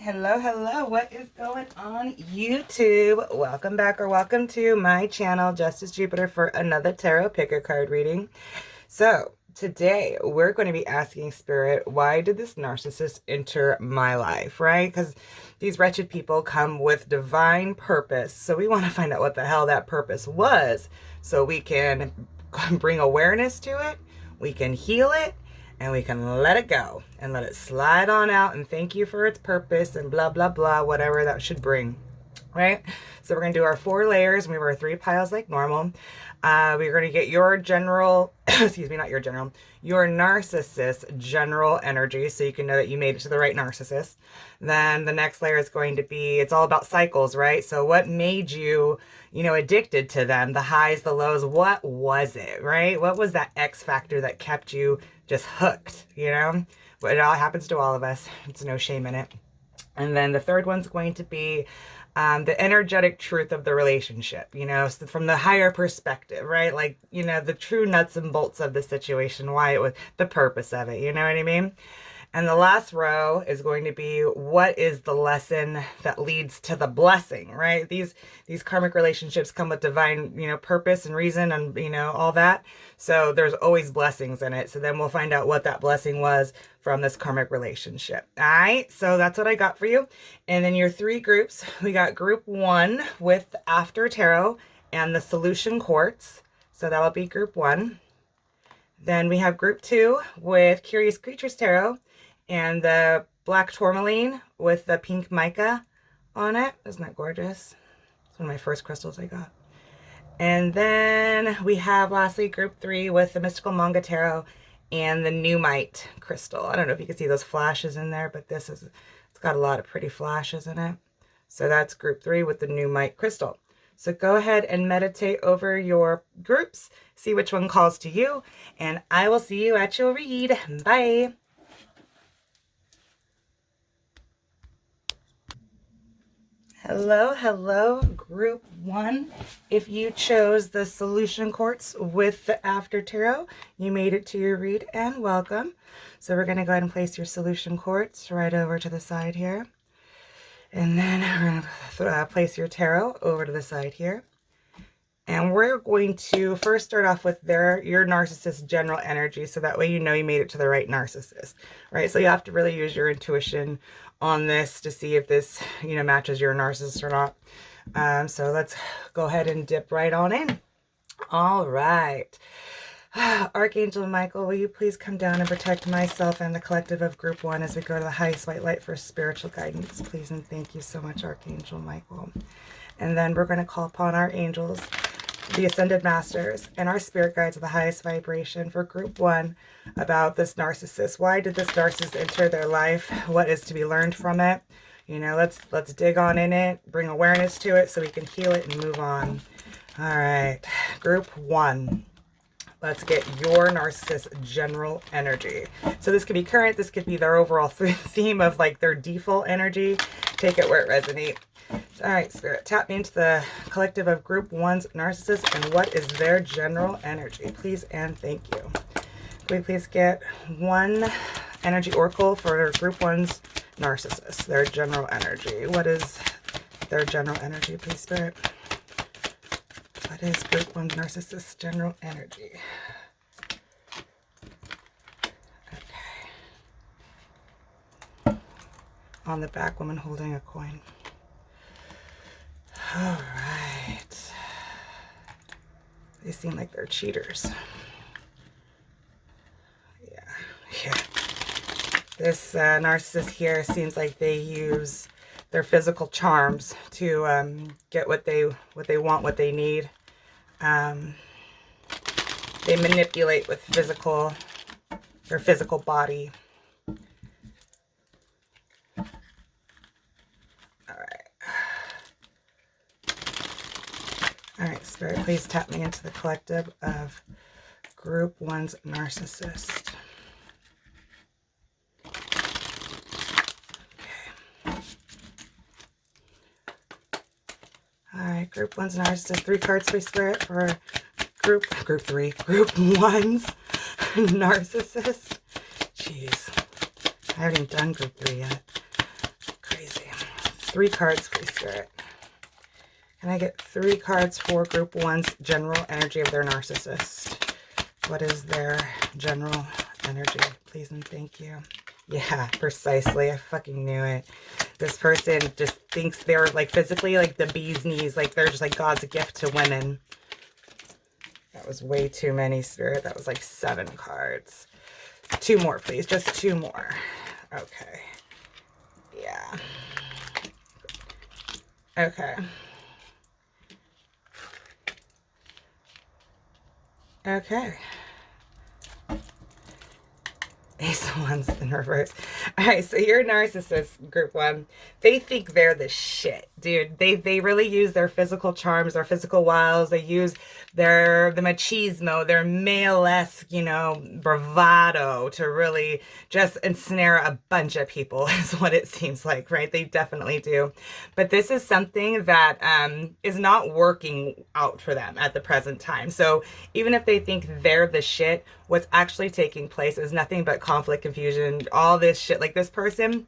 Hello, hello. What is going on, YouTube? Welcome back or welcome to my channel, Justice Jupiter, for another tarot picker card reading. So today we're going to be asking Spirit, why did this narcissist enter my life, right? Because these wretched people come with divine purpose. So we want to find out what the hell that purpose was so we can bring awareness to it, we can heal it, and we can let it go and let it slide on out and thank you for its purpose and blah, blah, blah, whatever that should bring, right? So we're going to do our 4 layers and we have our 3 piles like normal. We're going to get your general, excuse me, not your general, your narcissist general energy so you can know that you made it to the right narcissist. Then the next layer is going to be, it's all about cycles, right? So what made you, addicted to them, the highs, the lows, what was it, right? What was that X factor that kept you just hooked, But it all happens to all of us. It's no shame in it. And then the third one's going to be the energetic truth of the relationship, so from the higher perspective, right? Like, the true nuts and bolts of the situation, why it was, the purpose of it, you know what I mean? And the last row is going to be, what is the lesson that leads to the blessing, right? These karmic relationships come with divine, purpose and reason and, all that. So there's always blessings in it. So then we'll find out what that blessing was from this karmic relationship. All right. So that's what I got for you. And then your 3 groups, we got group 1 with After Tarot and the Solution Quartz. So that'll be group 1. Then we have group 2 with Curious Creatures Tarot and the black Tourmaline with the pink mica on it. Isn't that gorgeous? It's one of my first crystals I got. And then we have lastly group 3 with the mystical Manga Tarot and the Nuumite crystal. I don't know if you can see those flashes in there, but it's got a lot of pretty flashes in it. So that's group 3 with the Nuumite crystal. So go ahead and meditate over your groups, see which one calls to you, and I will see you at your read. Bye. Hello, hello, group 1. If you chose the Solution Quartz with the After Tarot, you made it to your read and welcome. So we're going to go ahead and place your Solution Quartz right over to the side here. And then we're going to place your tarot over to the side here. And we're going to first start off with your narcissist general energy, so that way you know you made it to the right narcissist, right? So you have to really use your intuition on this to see if this, matches your narcissist or not. So let's go ahead and dip right on in. All right. Archangel Michael, will you please come down and protect myself and the collective of group 1 as we go to the highest white light for spiritual guidance, please, and thank you so much, Archangel Michael. And then we're going to call upon our angels, the Ascended Masters, and our spirit guides of the highest vibration for group 1 about this narcissist. Why did this narcissist enter their life? What is to be learned from it? Let's dig on in it, bring awareness to it so we can heal it and move on. All right, group 1. Let's get your narcissist general energy. So this could be current, this could be their overall theme of like their default energy. Take it where it resonates. All right, Spirit, tap me into the collective of group 1's narcissist and what is their general energy, please and thank you. Can we please get one energy oracle for group 1's narcissist, their general energy? What is their general energy, please, Spirit? What is group 1 narcissist general energy? Okay. On the back, woman holding a coin. All right. They seem like they're cheaters. Yeah. This narcissist here seems like they use their physical charms to get what they want, what they need. They manipulate with their physical body. All right, Spirit, please tap me into the collective of group 1's narcissist. Okay. All right, group 1's narcissist. 3 cards, please, Spirit, for group 1's narcissist. Jeez, I haven't even done group 3 yet. Crazy. 3 cards, please, Spirit. Can I get 3 cards for group 1's general energy of their narcissist? What is their general energy? Please and thank you. Yeah, precisely. I fucking knew it. This person just thinks they're like physically like the bee's knees. Like they're just like God's gift to women. That was way too many, Spirit. That was like 7 cards. 2 more, please. Just 2 more. Okay. Yeah. Okay. Okay. Ace of Wands in reverse. All right, so your narcissist, group 1, they think they're the shit, dude. They really use their physical charms, their physical wiles. They use the machismo, their male-esque, you know, bravado to really just ensnare a bunch of people is what it seems like, right? They definitely do. But this is something that is not working out for them at the present time. So even if they think they're the shit, what's actually taking place is nothing but conflict, confusion, all this shit. Like this person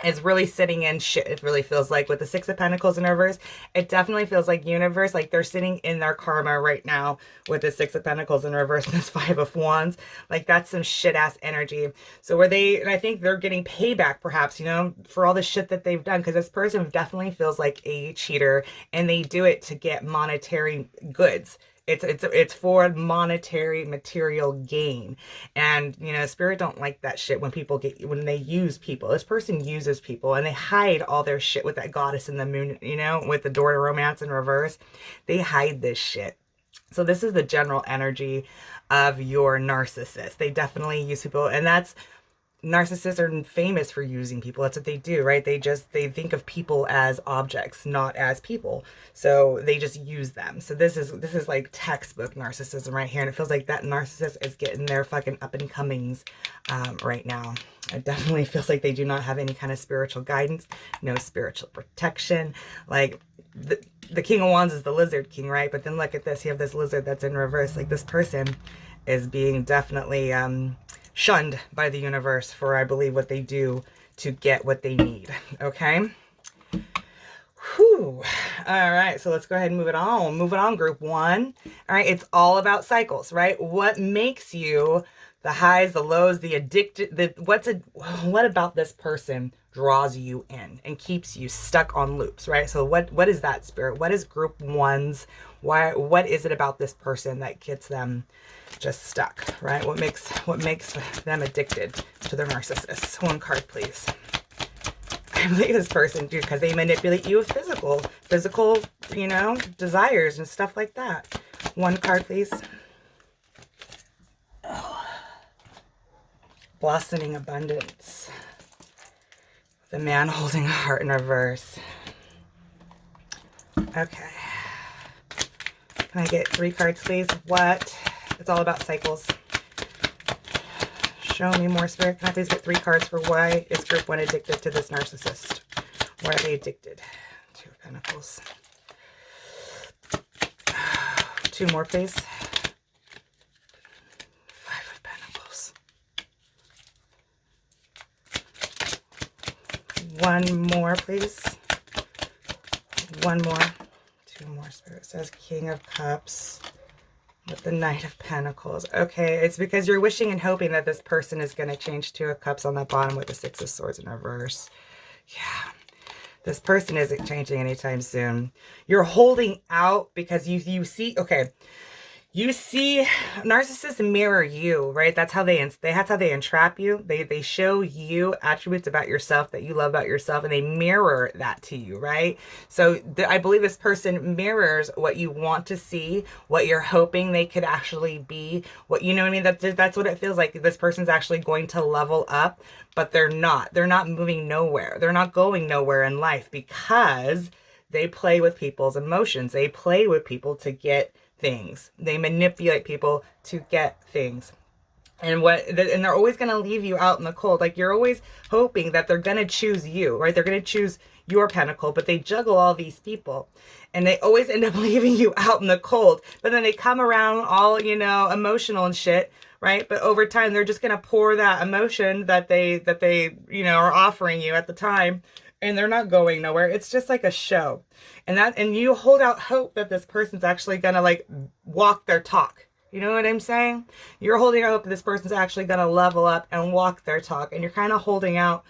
is really sitting in shit, it really feels like, with the 6 of Pentacles in reverse. It definitely feels like universe, like they're sitting in their karma right now with the 6 of Pentacles in reverse and this 5 of Wands. Like that's some shit ass energy. So where they, and I think they're getting payback perhaps, you know, for all the shit that they've done, because this person definitely feels like a cheater and they do it to get monetary goods. It's for monetary material gain. And, you know, Spirit don't like that shit when they use people. This person uses people and they hide all their shit with that goddess in the moon, you know, with the door to romance in reverse. They hide this shit. So this is the general energy of your narcissist. They definitely use people, and narcissists are famous for using people. That's what they do, right? They think of people as objects, not as people. So they just use them. So this is like textbook narcissism right here. And it feels like that narcissist is getting their fucking up and comings right now. It definitely feels like they do not have any kind of spiritual guidance, no spiritual protection. Like the King of Wands is the lizard king, right? But then look at this. You have this lizard that's in reverse. Like this person is being definitely shunned by the universe for, I believe, what they do to get what they need. Okay. Whew. All right. So let's go ahead and move it on. Move it on, group 1. All right. It's all about cycles, right? What makes you the highs, the lows, the addicted, what about this person draws you in and keeps you stuck on loops, right? So what is that, Spirit? What is group 1's? What is it about this person that gets them just stuck, right? What makes them addicted to their narcissist? 1 card, please. I believe this person, dude, because they manipulate you with physical, you know, desires and stuff like that. 1 card, please. Oh. Blossoming abundance. The man holding a heart in reverse. Okay. Can I get 3 cards, please? What? It's all about cycles. Show me more, Spirit. Can I please get 3 cards for why is group 1 addicted to this narcissist? Why are they addicted? 2 of Pentacles. 2 more, please. 5 of Pentacles. 1 more, please. 1 more. 2 more, Spirit. It says King of Cups with the Knight of Pentacles. Okay, it's because you're wishing and hoping that this person is going to change 2 of Cups on the bottom with the 6 of Swords in reverse. Yeah, this person isn't changing anytime soon. You're holding out because you see, okay, you see, narcissists mirror you, right? That's how they entrap you. They show you attributes about yourself that you love about yourself, and they mirror that to you, right? So I believe this person mirrors what you want to see, what you're hoping they could actually be. What, you know what I mean? That's what it feels like. This person's actually going to level up, but they're not. They're not moving nowhere. They're not going nowhere in life because they play with people's emotions. They play with people to get things. They manipulate people to get things. And they're always going to leave you out in the cold. Like you're always hoping that they're going to choose you, right? They're going to choose your pentacle, but they juggle all these people and they always end up leaving you out in the cold. But then they come around all, you know, emotional and shit, right? But over time, they're just going to pour that emotion that they, you know, are offering you at the time, and they're not going nowhere. It's just like a show. And you hold out hope that this person's actually going to like walk their talk. You know what I'm saying? You're holding out hope that this person's actually going to level up and walk their talk. And you're kind of holding out,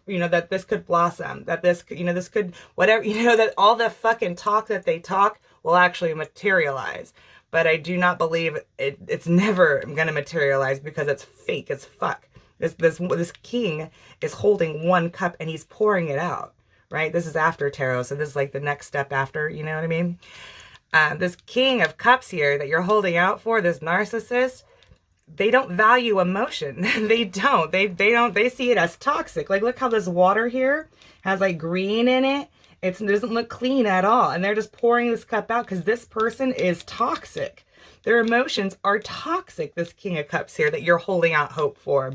you know, that this could blossom, that this, you know, this could, whatever, you know, that all the fucking talk that they talk will actually materialize. But I do not believe it's never going to materialize, because it's fake as fuck. This king is holding one cup and he's pouring it out, right? This is after tarot. So this is like the next step after, you know what I mean? This king of cups here that you're holding out for, this narcissist, they don't value emotion. They don't. They see it as toxic. Like, look how this water here has like green in it. It doesn't look clean at all. And they're just pouring this cup out because this person is toxic. Their emotions are toxic, this king of cups here that you're holding out hope for.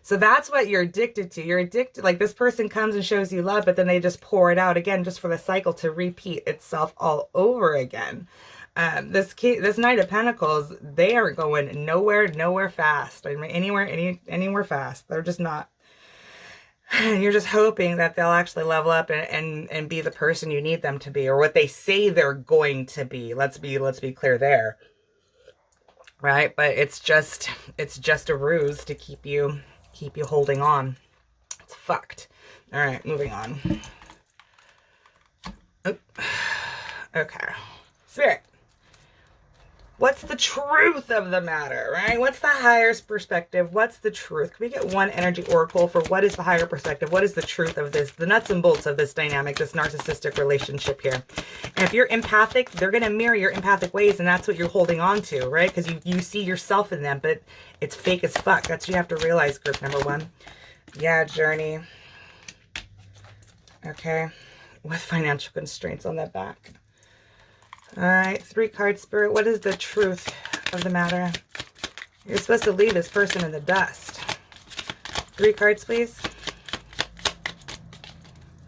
So that's what you're addicted to. You're addicted, like this person comes and shows you love, but then they just pour it out again, just for the cycle to repeat itself all over again. This Knight of Pentacles, they are going nowhere fast. I mean, anywhere fast. They're just not. You're just hoping that they'll actually level up and be the person you need them to be, or what they say they're going to be. Let's be clear there. Right? But it's just a ruse to keep you holding on. It's fucked. All right, moving on. Oh. Okay. Spirit. What's the truth of the matter, right? What's the higher perspective? What's the truth? Can we get one energy oracle for what is the higher perspective? What is the truth of this, the nuts and bolts of this dynamic, this narcissistic relationship here? And if you're empathic, they're going to mirror your empathic ways, and that's what you're holding on to, right? Because you see yourself in them, but it's fake as fuck. That's what you have to realize, group number one. Yeah, journey. Okay. With financial constraints on that back. All right, 3 card spirit. What is the truth of the matter? You're supposed to leave this person in the dust. 3 cards, please.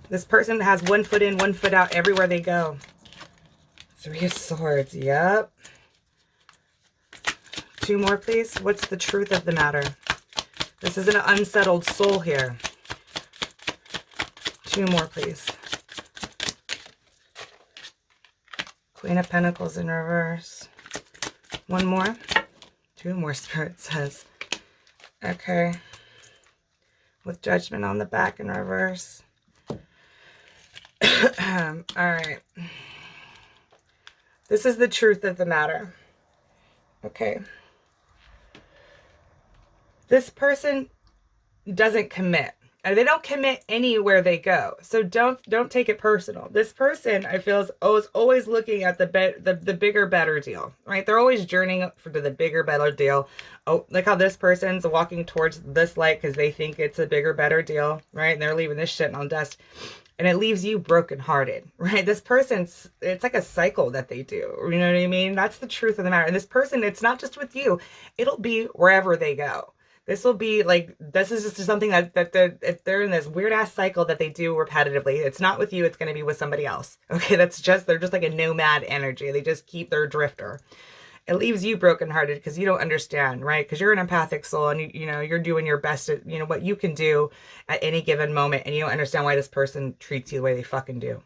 This person has 1 foot in, 1 foot out everywhere they go. 3 of Swords. Yep. 2 more, please. What's the truth of the matter? This is an unsettled soul here. 2 more, please. Queen of Pentacles in reverse. 1 more. 2 more, Spirit says. Okay. With Judgment on the back in reverse. All right. This is the truth of the matter. Okay. This person doesn't commit. They don't commit anywhere they go. So don't take it personal. This person, I feel, is always looking at the bigger, better deal, right? They're always journeying up to the bigger, better deal. Oh, look how this person's walking towards this light because they think it's a bigger, better deal, right? And they're leaving this shit on dust. And it leaves you brokenhearted, right? This person's, it's like a cycle that they do. You know what I mean? That's the truth of the matter. And this person, it's not just with you. It'll be wherever they go. This will be like, this is just something that they're in this weird ass cycle that they do repetitively. It's not with you. It's going to be with somebody else. Okay. They're just like a nomad energy. They just keep their drifter. It leaves you brokenhearted because you don't understand, right? Because you're an empathic soul and you know, you're doing your best at, you know, what you can do at any given moment. And you don't understand why this person treats you the way they fucking do.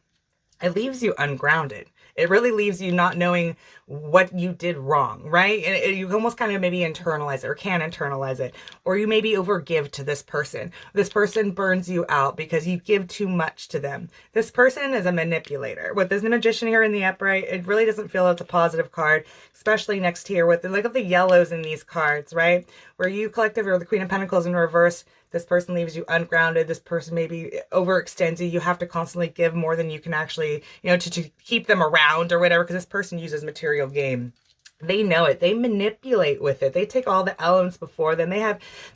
It leaves you ungrounded. It really leaves you not knowing what you did wrong, right? And you almost kind of maybe internalize it or can internalize it. Or you maybe overgive to this person. This person burns you out because you give too much to them. This person is a manipulator. With this Magician here in the upright, it really doesn't feel it's a positive card, especially next here with, look at the yellows in these cards, right? Where you collective or the Queen of Pentacles in reverse, this person leaves you ungrounded. This person maybe overextends you. You have to constantly give more than you can actually, you know, to keep them around or whatever, because this person uses material game. They know it. They manipulate with it. They take all the elements before them.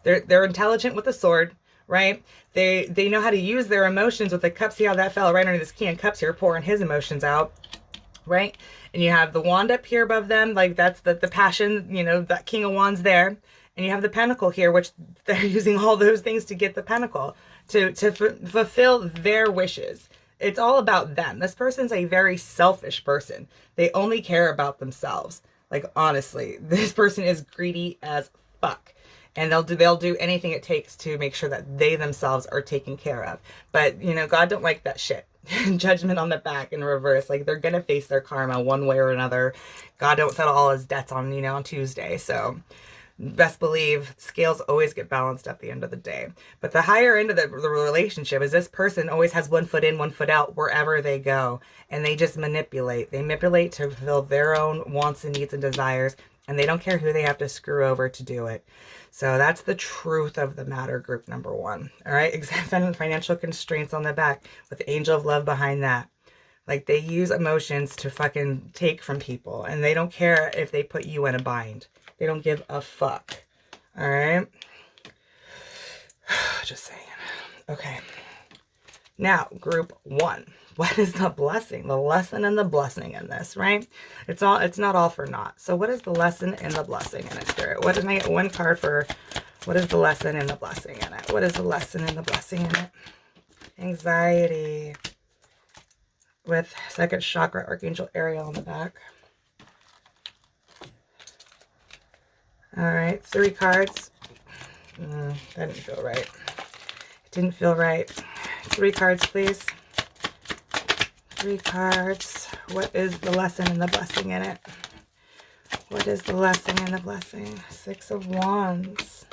They're intelligent with a sword, right? They know how to use their emotions with the cups. See how that fell right under this King of Cups here, pouring his emotions out, right? And you have the wand up here above them. Like that's the passion, you know, that King of Wands there. And you have the pentacle here, which they're using all those things to get the pentacle, to fulfill their wishes. It's all about them. This person's a very selfish person. They only care about themselves. Like, honestly, this person is greedy as fuck. And they'll do anything it takes to make sure that they themselves are taken care of. But, you know, God don't like that shit. Judgment on the back in reverse. Like, they're going to face their karma one way or another. God don't settle all his debts on, you know, on Tuesday. So best believe scales always get balanced at the end of the day. But the higher end of the relationship is this person always has one foot in, one foot out wherever they go. And they just manipulate. They manipulate to fulfill their own wants and needs and desires. And they don't care who they have to screw over to do it. So that's the truth of the matter, group number 1. All right. Examine financial constraints on the back with angel of love behind that. Like, they use emotions to fucking take from people. And they don't care if they put you in a bind. They don't give a fuck. All right. Just saying. Okay. Now, group 1. What is the blessing? The lesson and the blessing in this, right? It's not all for naught. So what is the lesson and the blessing in it, Spirit? What did I get? One card for what is the lesson and the blessing in it? What is the lesson and the blessing in it? Anxiety. With second chakra, Archangel Ariel on the back. All right, 3 cards. That didn't feel right. It didn't feel right. 3 cards, please. 3 cards. What is the lesson and the blessing in it? What is the lesson and the blessing? 6 of Wands.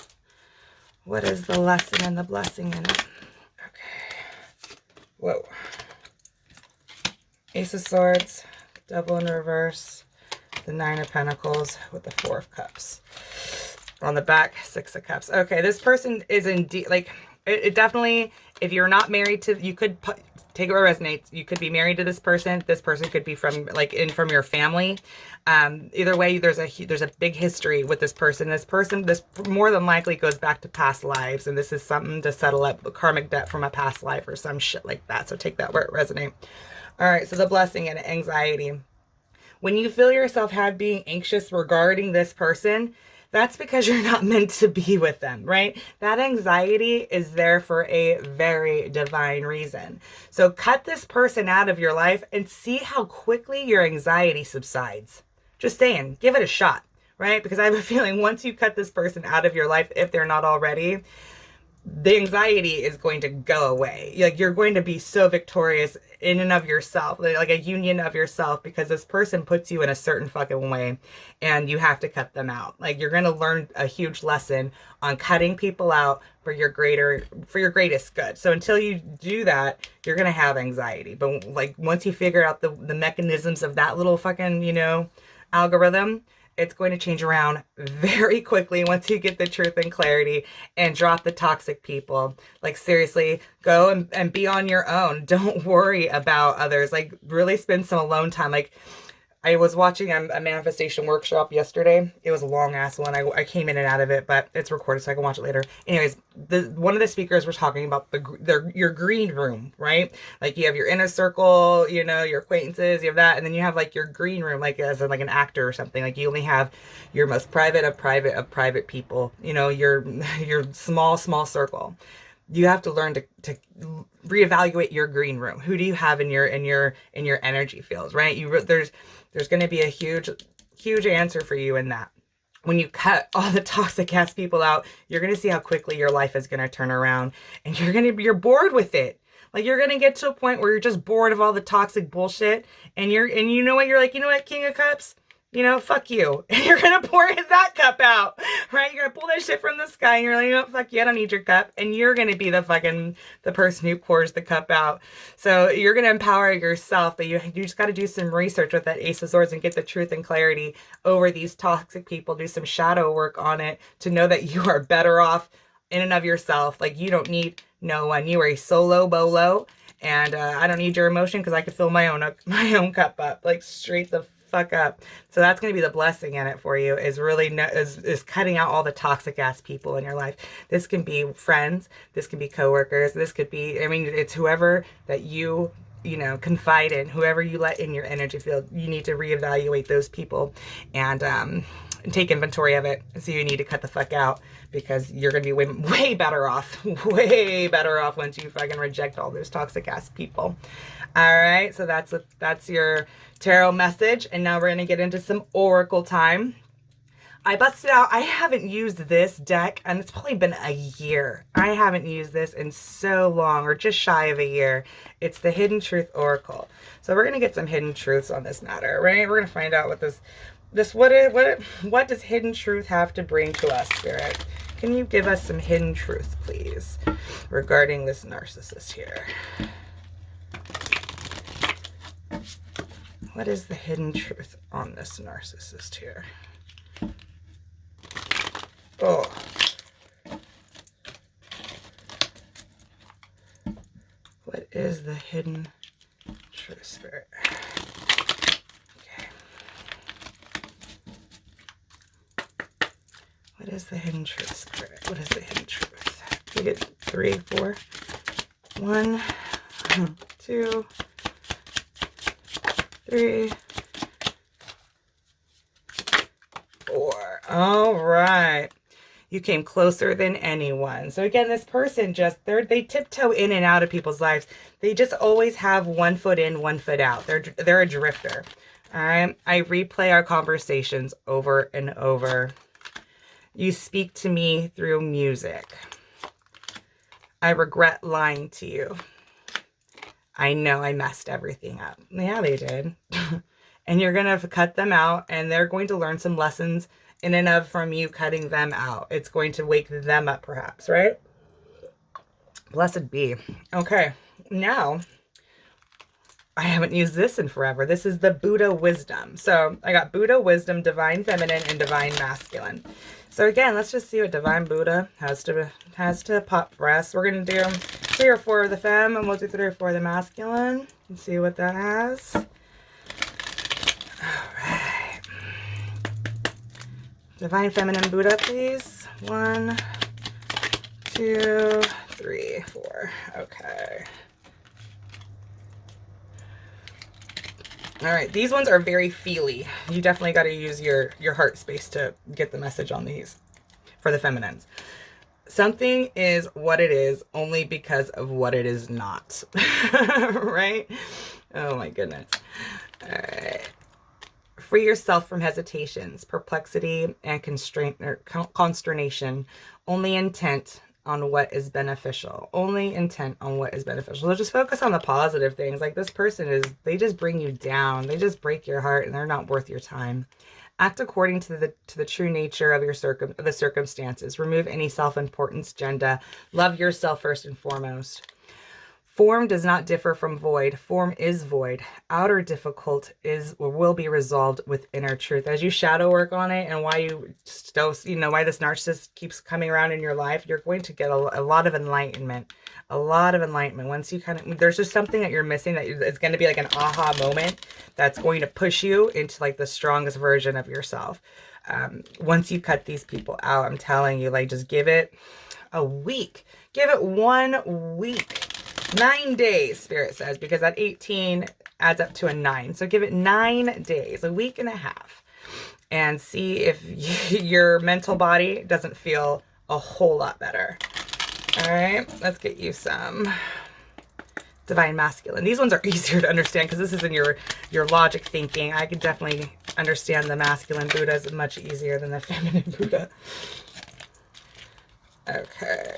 What is the lesson and the blessing in it? Okay. Whoa. Ace of Swords. Devil in reverse. The 9 of Pentacles with the 4 of Cups. On the back, 6 of Cups. Okay, this person is indeed, like, it definitely, if you're not married to, you could take it where it resonates. You could be married to this person. This person could be from, like, from your family. Either way, there's a big history with this person. This more than likely goes back to past lives, and this is something to settle up karmic debt from a past life or some shit like that. So take that where it resonates. All right, so the blessing and anxiety. When you feel yourself being anxious regarding this person, that's because you're not meant to be with them, right? That anxiety is there for a very divine reason. So cut this person out of your life and see how quickly your anxiety subsides. Just saying, give it a shot, right? Because I have a feeling once you cut this person out of your life, if they're not already, the anxiety is going to go away. Like, you're going to be so victorious in and of yourself, like a union of yourself, because this person puts you in a certain fucking way and you have to cut them out. Like, you're going to learn a huge lesson on cutting people out for your greatest good. So until you do that, you're going to have anxiety. But like, once you figure out the mechanisms of that little fucking, you know, algorithm, it's going to change around very quickly once you get the truth and clarity and drop the toxic people. Like, seriously, go and be on your own. Don't worry about others. Like, really spend some alone time. Like, I was watching a manifestation workshop yesterday. It was a long ass one. I came in and out of it, but it's recorded so I can watch it later. Anyways, one of the speakers was talking about your green room, right? Like, you have your inner circle, you know, your acquaintances, you have that, and then you have like your green room, like as like an actor or something. Like, you only have your most private of private people, you know, your small circle. You have to learn to reevaluate your green room. Who do you have in your energy fields, right? There's going to be a huge answer for you in that. When you cut all the toxic ass people out, you're going to see how quickly your life is going to turn around, and you're bored with it. Like, you're going to get to a point where you're just bored of all the toxic bullshit, and you know what, you're like, you know what, King of Cups? You know, fuck you. And you're going to pour that cup out, right? You're going to pull that shit from the sky and you're like, you know what, fuck you, I don't need your cup. And you're going to be the person who pours the cup out. So you're going to empower yourself, but you just got to do some research with that Ace of Swords and get the truth and clarity over these toxic people. Do some shadow work on it to know that you are better off in and of yourself. Like, you don't need no one. You are a solo bolo. And I don't need your emotion because I can fill my own cup up. Like, straight the fuck up. So that's going to be the blessing in it for you, is really is cutting out all the toxic ass people in your life. This can be friends, this can be coworkers, this could be, I mean, it's whoever that you know, confide in, whoever you let in your energy field. You need to reevaluate those people and and take inventory of it. And so you need to cut the fuck out, because you're going to be way better off, way better off once you fucking reject all those toxic ass people. All right. So that's your tarot message. And now we're going to get into some oracle time. I busted out, I haven't used this deck, and it's probably been a year. I haven't used this in so long, or just shy of a year. It's the Hidden Truth Oracle. So we're going to get some hidden truths on this matter, right? We're going to find out what what does hidden truth have to bring to us, Spirit? Can you give us some hidden truth, please, regarding this narcissist here? What is the hidden truth on this narcissist here? Oh. What is the hidden truth, Spirit? Okay. What is the hidden truth, Spirit? What is the hidden truth? We get 3, 4. 1, 2, 3, 4. All right. You came closer than anyone. So again, this person they tiptoe in and out of people's lives. They just always have one foot in, one foot out. They're a drifter. All right. I replay our conversations over and over. You speak to me through music. I regret lying to you. I know I messed everything up. Yeah, they did. And you're going to cut them out, and they're going to learn some lessons in and of from you cutting them out. It's going to wake them up, perhaps, right? Blessed be. Okay, now I haven't used this in forever. This is the Buddha Wisdom. So I got Buddha Wisdom, Divine Feminine, and Divine Masculine. So again, let's just see what Divine Buddha has to pop for us. We're going to do 3 or 4 of the femme, and we'll do 3 or 4 of the masculine and see what that has. All right. Divine Feminine Buddha, please. 1, 2, 3, 4. Okay. All right. These ones are very feely. You definitely got to use your heart space to get the message on these for the feminines. Something is what it is only because of what it is not. Right? Oh my goodness. All right. Free yourself from hesitations, perplexity, and constraint or consternation. Only intent on what is beneficial. Only intent on what is beneficial. So just focus on the positive things. Like this person they just bring you down. They just break your heart, and they're not worth your time. Act according to the true nature of the circumstances. Remove any self-importance agenda. Love yourself first and foremost. Form does not differ from void. Form is void. Outer difficult will be resolved with inner truth. As you shadow work on it, and why why this narcissist keeps coming around in your life, you're going to get a lot of enlightenment. A lot of enlightenment. Once you there's just something that you're missing that it's going to be like an aha moment that's going to push you into like the strongest version of yourself. Once you cut these people out, I'm telling you, like, just give it a week. Give it 1 week. 9 days, Spirit says, because that 18 adds up to a 9. So give it 9 days, a week and a half, and see if your mental body doesn't feel a whole lot better. All right, let's get you some Divine Masculine. These ones are easier to understand because this is in your logic thinking. I can definitely understand the masculine Buddhas much easier than the feminine Buddha. Okay.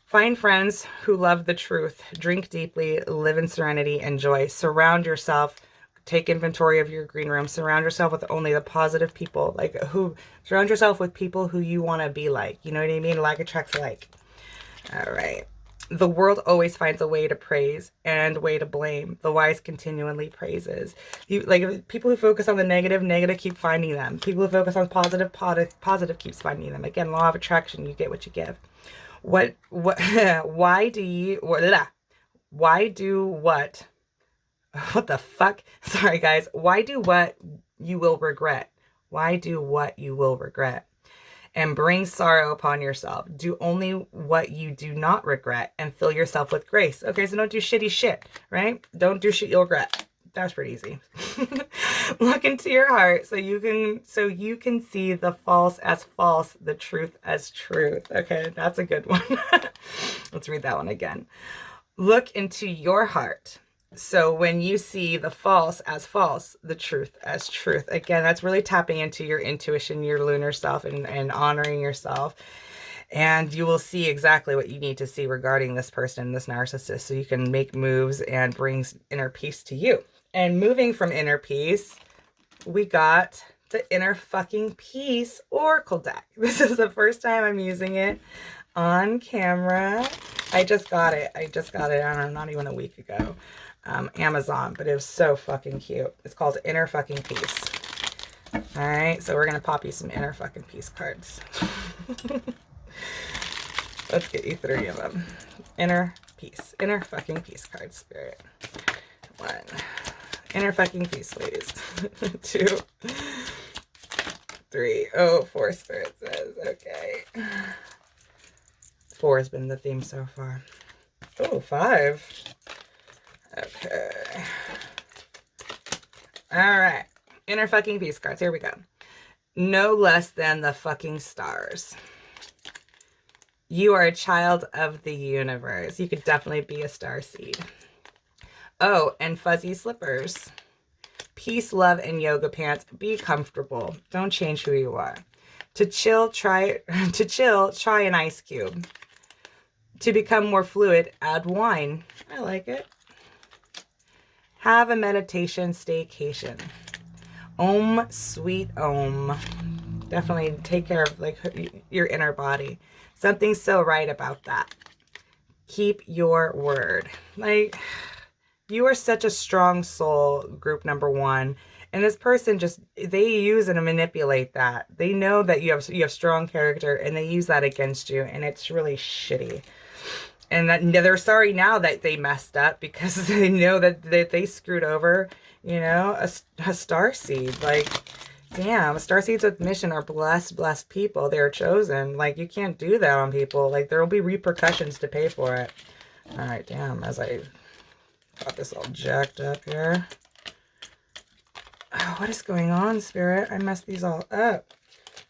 Find friends who love the truth. Drink deeply, live in serenity and joy. Surround yourself. Take inventory of your green room. Surround yourself with only the positive people. Surround yourself with people who you want to be like. You know what I mean? Like attracts like. All right. The world always finds a way to praise and way to blame. The wise continually praises. People who focus on the negative keep finding them. People who focus on positive keeps finding them. Again, law of attraction, you get what you give. What the fuck? Sorry, guys. Why do what you will regret? Why do what you will regret? And bring sorrow upon yourself. Do only what you do not regret and fill yourself with grace. Okay, so don't do shitty shit, right? Don't do shit you'll regret. That's pretty easy. Look into your heart so you can see the false as false, the truth as truth. Okay, that's a good one. Let's read that one again. Look into your heart. So when you see the false as false, the truth as truth. Again, that's really tapping into your intuition, your lunar self, and honoring yourself. And you will see exactly what you need to see regarding this person, this narcissist, so you can make moves and bring inner peace to you. And moving from inner peace, we got the Inner Fucking Peace Oracle deck. This is the first time I'm using it on camera. I just got it. I don't know, not even a week ago. Amazon, but it was so fucking cute. It's called Inner Fucking Peace. All right, so we're going to pop you some Inner Fucking Peace cards. Let's get you 3 of them. Inner peace. Inner fucking peace card, Spirit. 1. Inner fucking peace, please. 2. 3. Oh, 4, Spirit says. Okay. 4 has been the theme so far. Oh, 5. Okay. All right. Inner fucking peace cards. Here we go. No less than the fucking stars. You are a child of the universe. You could definitely be a star seed. Oh, and fuzzy slippers. Peace, love, and yoga pants. Be comfortable. Don't change who you are. To chill, try an ice cube. To become more fluid, add wine. I like it. Have a meditation staycation. Om, sweet Om. Definitely take care of like your inner body. Something's so right about that. Keep your word. Like, you are such a strong soul, group number 1. And this person just, they use and manipulate that. They know that you have strong character and they use that against you. And it's really shitty. And that they're sorry now that they messed up because they know that they screwed over, you know, a star seed. Like, damn, starseeds with mission are blessed people. They're chosen. Like, you can't do that on people. Like, there will be repercussions to pay for it. All right, damn, as I got this all jacked up here. Oh, what is going on, Spirit? I messed these all up.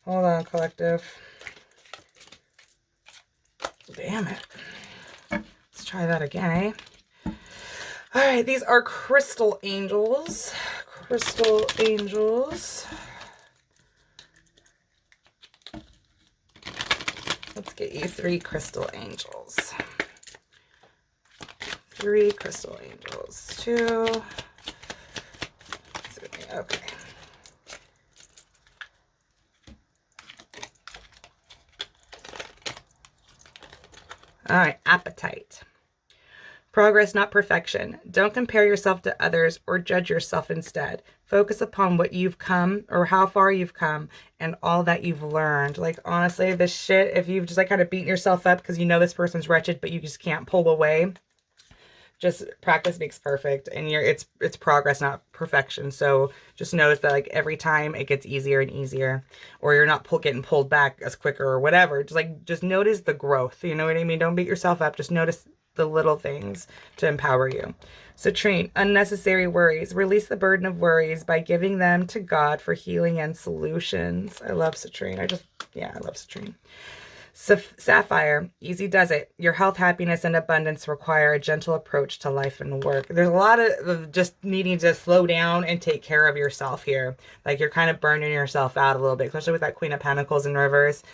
Hold on, collective. Damn it. Let's try that again, eh? All right, these are crystal angels. Crystal angels. Let's get you 3 crystal angels. 3 crystal angels. 2. 3. Okay. All right, appetite. Progress, not perfection. Don't compare yourself to others or judge yourself instead. Focus upon what you've come or how far you've come and all that you've learned. Like, honestly, this shit, if you've just like kind of beaten yourself up because you know this person's wretched, but you just can't pull away, just practice makes perfect. And it's progress, not perfection. So just notice that like every time it gets easier and easier, or you're not getting pulled back as quicker or whatever. Just notice the growth. You know what I mean? Don't beat yourself up. Just notice the little things to empower you. Citrine, unnecessary worries. Release the burden of worries by giving them to God for healing and solutions. I love citrine. I love citrine. Sapphire, easy does it. Your health, happiness, and abundance require a gentle approach to life and work. There's a lot of just needing to slow down and take care of yourself here. Like, you're kind of burning yourself out a little bit, especially with that Queen of Pentacles in reverse.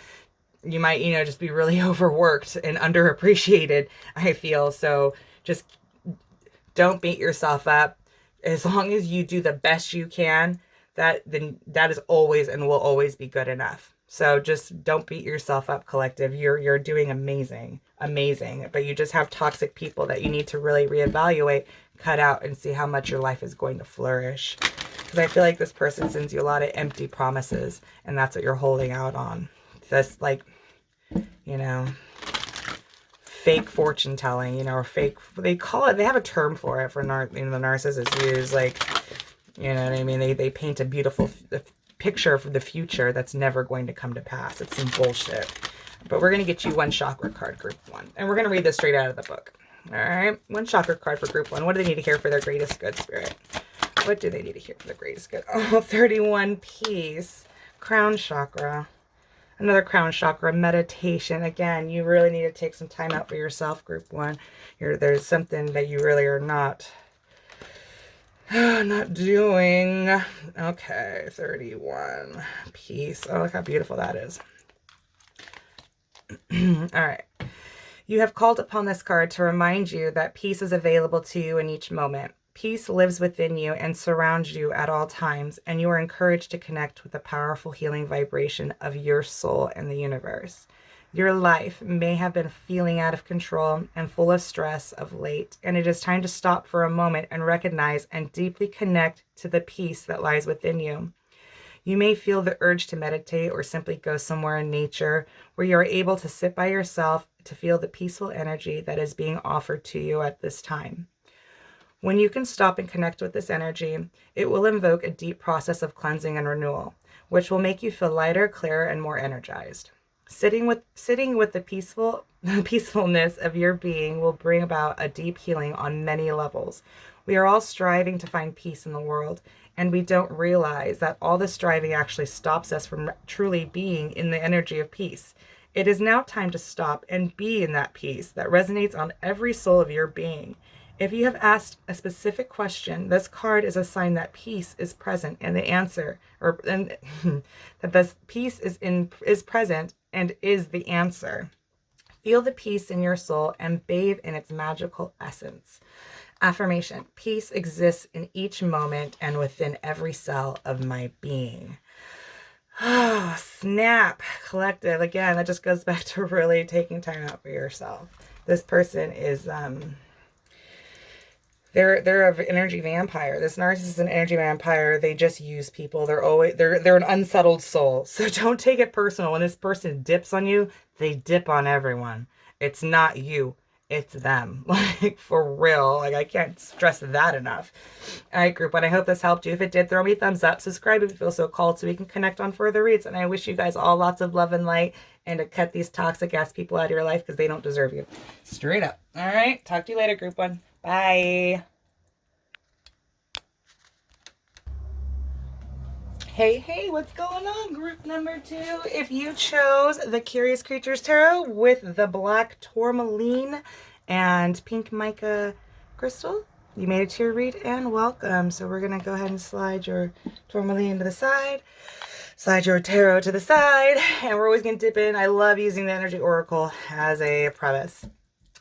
You might, just be really overworked and underappreciated, I feel. So just don't beat yourself up. As long as you do the best you can, that is always and will always be good enough. So just don't beat yourself up, collective. You're doing amazing. But you just have toxic people that you need to really reevaluate, cut out, and see how much your life is going to flourish. Because I feel like this person sends you a lot of empty promises, and that's what you're holding out on. This, like, fake fortune telling, or fake, they call it, they have a term for it for the narcissists use, like, you know what I mean? They paint a beautiful picture for the future that's never going to come to pass. It's some bullshit. But we're going to get you 1 chakra card, group 1. And we're going to read this straight out of the book. All right? 1 chakra card for group 1. What do they need to hear for their greatest good, Spirit? What do they need to hear for the greatest good? Oh, 31 peace. Crown chakra. Another crown chakra meditation. Again, you really need to take some time out for yourself, group 1. There's something that you really are not doing. Okay, 31 peace. Oh, look how beautiful that is. All right. You have called upon this card to remind you that peace is available to you in each moment. Peace lives within you and surrounds you at all times, and you are encouraged to connect with the powerful healing vibration of your soul and the universe. Your life may have been feeling out of control and full of stress of late, and it is time to stop for a moment and recognize and deeply connect to the peace that lies within you. You may feel the urge to meditate or simply go somewhere in nature where you are able to sit by yourself to feel the peaceful energy that is being offered to you at this time. When you can stop and connect with this energy, it will invoke a deep process of cleansing and renewal, which will make you feel lighter, clearer, and more energized. Sitting with the peacefulness of your being will bring about a deep healing on many levels. We are all striving to find peace in the world, and we don't realize that all the striving actually stops us from truly being in the energy of peace. It is now time to stop and be in that peace that resonates on every soul of your being. If you have asked a specific question, this card is a sign that peace is present and the answer, that this peace is present and is the answer. Feel the peace in your soul and bathe in its magical essence. Affirmation: peace exists in each moment and within every cell of my being. Oh, snap. Collective. Again, that just goes back to really taking time out for yourself. This person is they're an energy vampire. This narcissist is an energy vampire. They just use people. They're an unsettled soul. So don't take it personal. When this person dips on you, they dip on everyone. It's not you. It's them. Like, for real. Like, I can't stress that enough. All right, group 1, I hope this helped you. If it did, throw me a thumbs up. Subscribe if you feel so called so we can connect on further reads. And I wish you guys all lots of love and light and to cut these toxic ass people out of your life because they don't deserve you. Straight up. All right. Talk to you later, group 1. Bye. Hey, what's going on, group number 2? If you chose the Curious Creatures Tarot with the black Tourmaline and pink Mica crystal, you made it to your read and welcome. So we're going to go ahead and slide your Tourmaline to the side, slide your tarot to the side, and we're always going to dip in. I love using the Energy Oracle as a preface.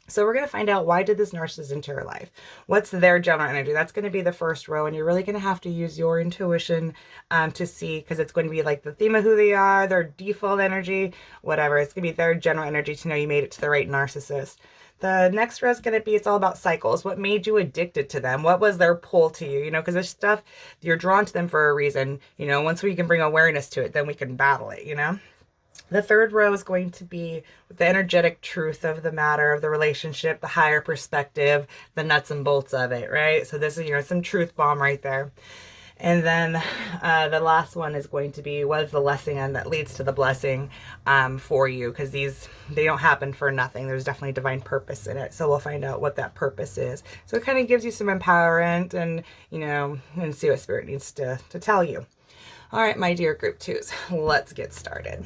So we're going to find out, why did this narcissist enter your life? What's their general energy? That's going to be the first row, and you're really going to have to use your intuition to see, because it's going to be like the theme of who they are, their default energy, whatever. It's going to be their general energy to know you made it to the right narcissist. The next row is going to be, it's all about cycles. What made you addicted to them? What was their pull to you? You know, because this stuff, you're drawn to them for a reason. You know, once we can bring awareness to it, then we can battle it, you know? The third row is going to be the energetic truth of the matter, of the relationship, the higher perspective, the nuts and bolts of it, right? So this is, you know, some truth bomb right there. And then the last one is going to be, what is the lesson that leads to the blessing for you? Because they don't happen for nothing. There's definitely divine purpose in it. So we'll find out what that purpose is. So it kind of gives you some empowerment and, you know, and see what Spirit needs to tell you. All right, my dear group 2s, let's get started.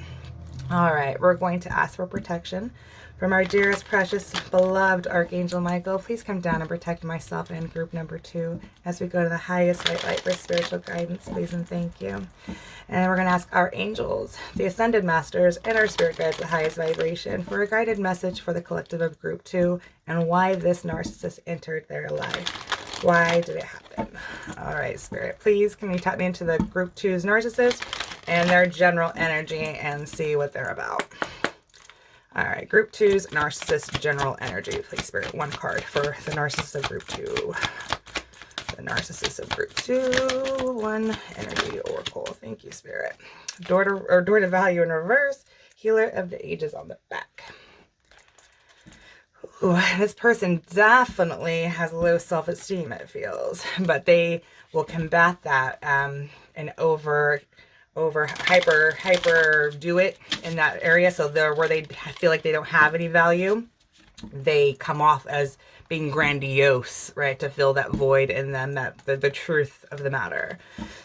All right, we're going to ask for protection from our dearest, precious, beloved Archangel Michael. Please come down and protect myself and group number 2 as we go to the highest light for spiritual guidance, please and thank you. And we're going to ask our angels, the Ascended Masters, and our spirit guides, the highest vibration, for a guided message for the collective of group 2 and why this narcissist entered their life. Why did it happen? All right, Spirit, please, can you tap me into the group 2's narcissist and their general energy and see what they're about. All right, group 2's narcissist general energy. Please, Spirit, 1 card for the narcissist of group 2. The narcissist of group 2, 1 energy oracle. Thank you, Spirit. Door to value in reverse. Healer of the ages on the back. Ooh, this person definitely has low self-esteem, it feels, but they will combat that and hyper do it in that area. So where they feel like they don't have any value, they come off as being grandiose, right, to fill that void in them, that the truth of the matter.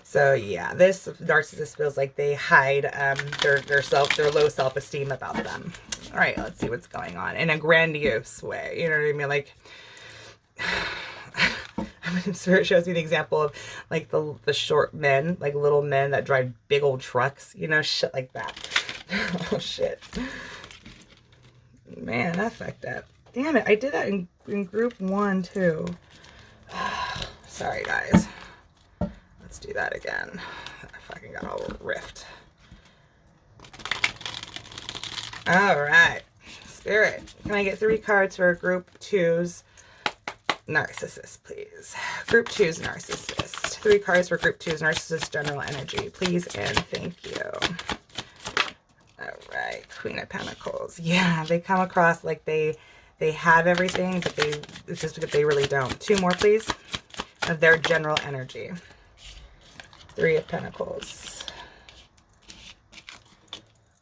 So yeah, this narcissist feels like they hide their low self-esteem about them. All right, let's see what's going on in a grandiose way. You know what I mean? Like, Spirit shows me the example of like the short men, like little men that drive big old trucks, you know, shit like that. Oh shit. Man, that fucked up. Damn it, I did that in group 1 too. Sorry guys. Let's do that again. I fucking got all riffed. Alright. Spirit, can I get 3 cards for group 2's Narcissist, please? Group 2's Narcissist. 3 cards for group 2's Narcissist general energy, please and thank you. Alright, Queen of Pentacles. Yeah, they come across like they have everything, but it's just because they really don't. 2 more, please, of their general energy. 3 of Pentacles.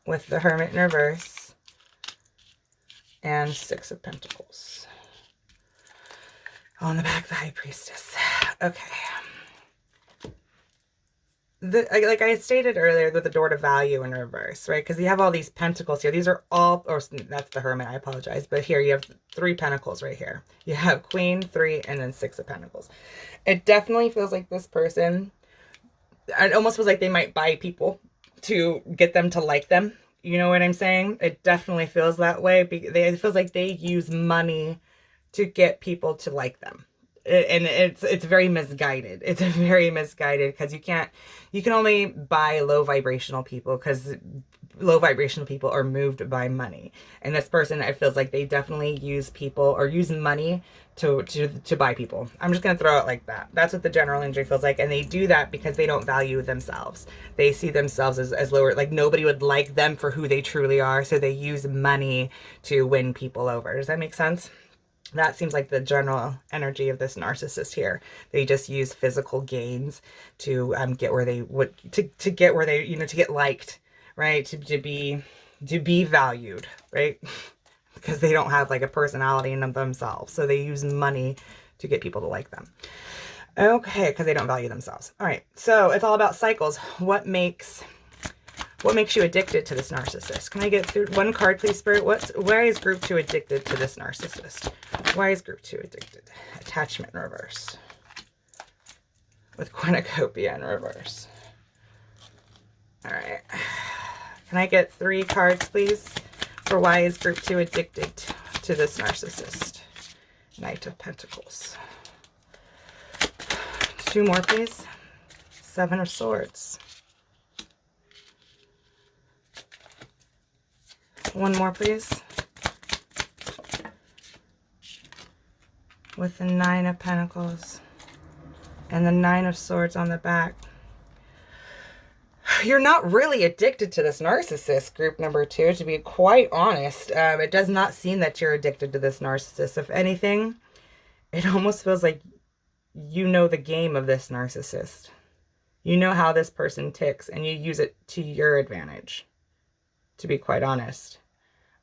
With the Hermit in reverse. And 6 of Pentacles. On the back, the High Priestess. Okay. Like I stated earlier, with the Door to Value in reverse, right? Because you have all these pentacles here. These are all, or that's the Hermit, I apologize. But here you have 3 pentacles right here. You have Queen, 3, and then 6 of Pentacles. It definitely feels like this person, it almost feels like they might buy people to get them to like them. You know what I'm saying? It definitely feels that way. It feels like they use money to get people to like them. And it's very misguided. It's very misguided because you can only buy low vibrational people because low vibrational people are moved by money. And this person, it feels like they definitely use people or use money to buy people. I'm just going to throw it like that. That's what the general energy feels like. And they do that because they don't value themselves. They see themselves as lower, like nobody would like them for who they truly are. So they use money to win people over. Does that make sense? That seems like the general energy of this narcissist here. They just use physical gains to get where they would to get where they, you know, to get liked, right? To be valued, right? Because they don't have like a personality in themselves. So they use money to get people to like them. Okay, because they don't value themselves. All right. So it's all about cycles. What makes you addicted to this narcissist? Can I get through 1 card, please, Spirit? Why is group 2 addicted to this narcissist? Why is group 2 addicted? Attachment in reverse. With cornucopia in reverse. All right. Can I get 3 cards, please, for why is group 2 addicted to this narcissist? Knight of Pentacles. 2 more, please. 7 of Swords. 1 more, please. With the 9 of Pentacles and the 9 of Swords on the back. You're not really addicted to this narcissist, group number 2, to be quite honest. It does not seem that you're addicted to this narcissist. If anything, it almost feels like you know the game of this narcissist. You know how this person ticks and you use it to your advantage, to be quite honest.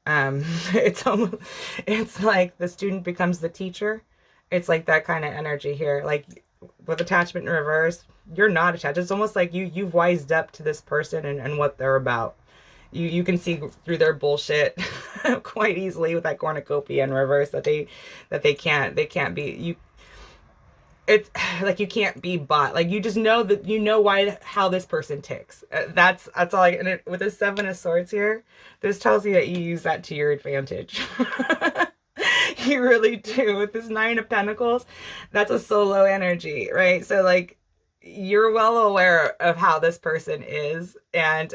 It's like the student becomes the teacher. It's like that kind of energy here. Like with attachment in reverse, you're not attached. It's almost like you've wised up to this person and what they're about. You can see through their bullshit quite easily with that cornucopia in reverse that they can't be you. It's like you can't be bought. Like you just know that you know how this person ticks. That's all. And with the 7 of Swords here, this tells you that you use that to your advantage. You really do. With this 9 of Pentacles, that's a solo energy, right? So like you're well aware of how this person is, and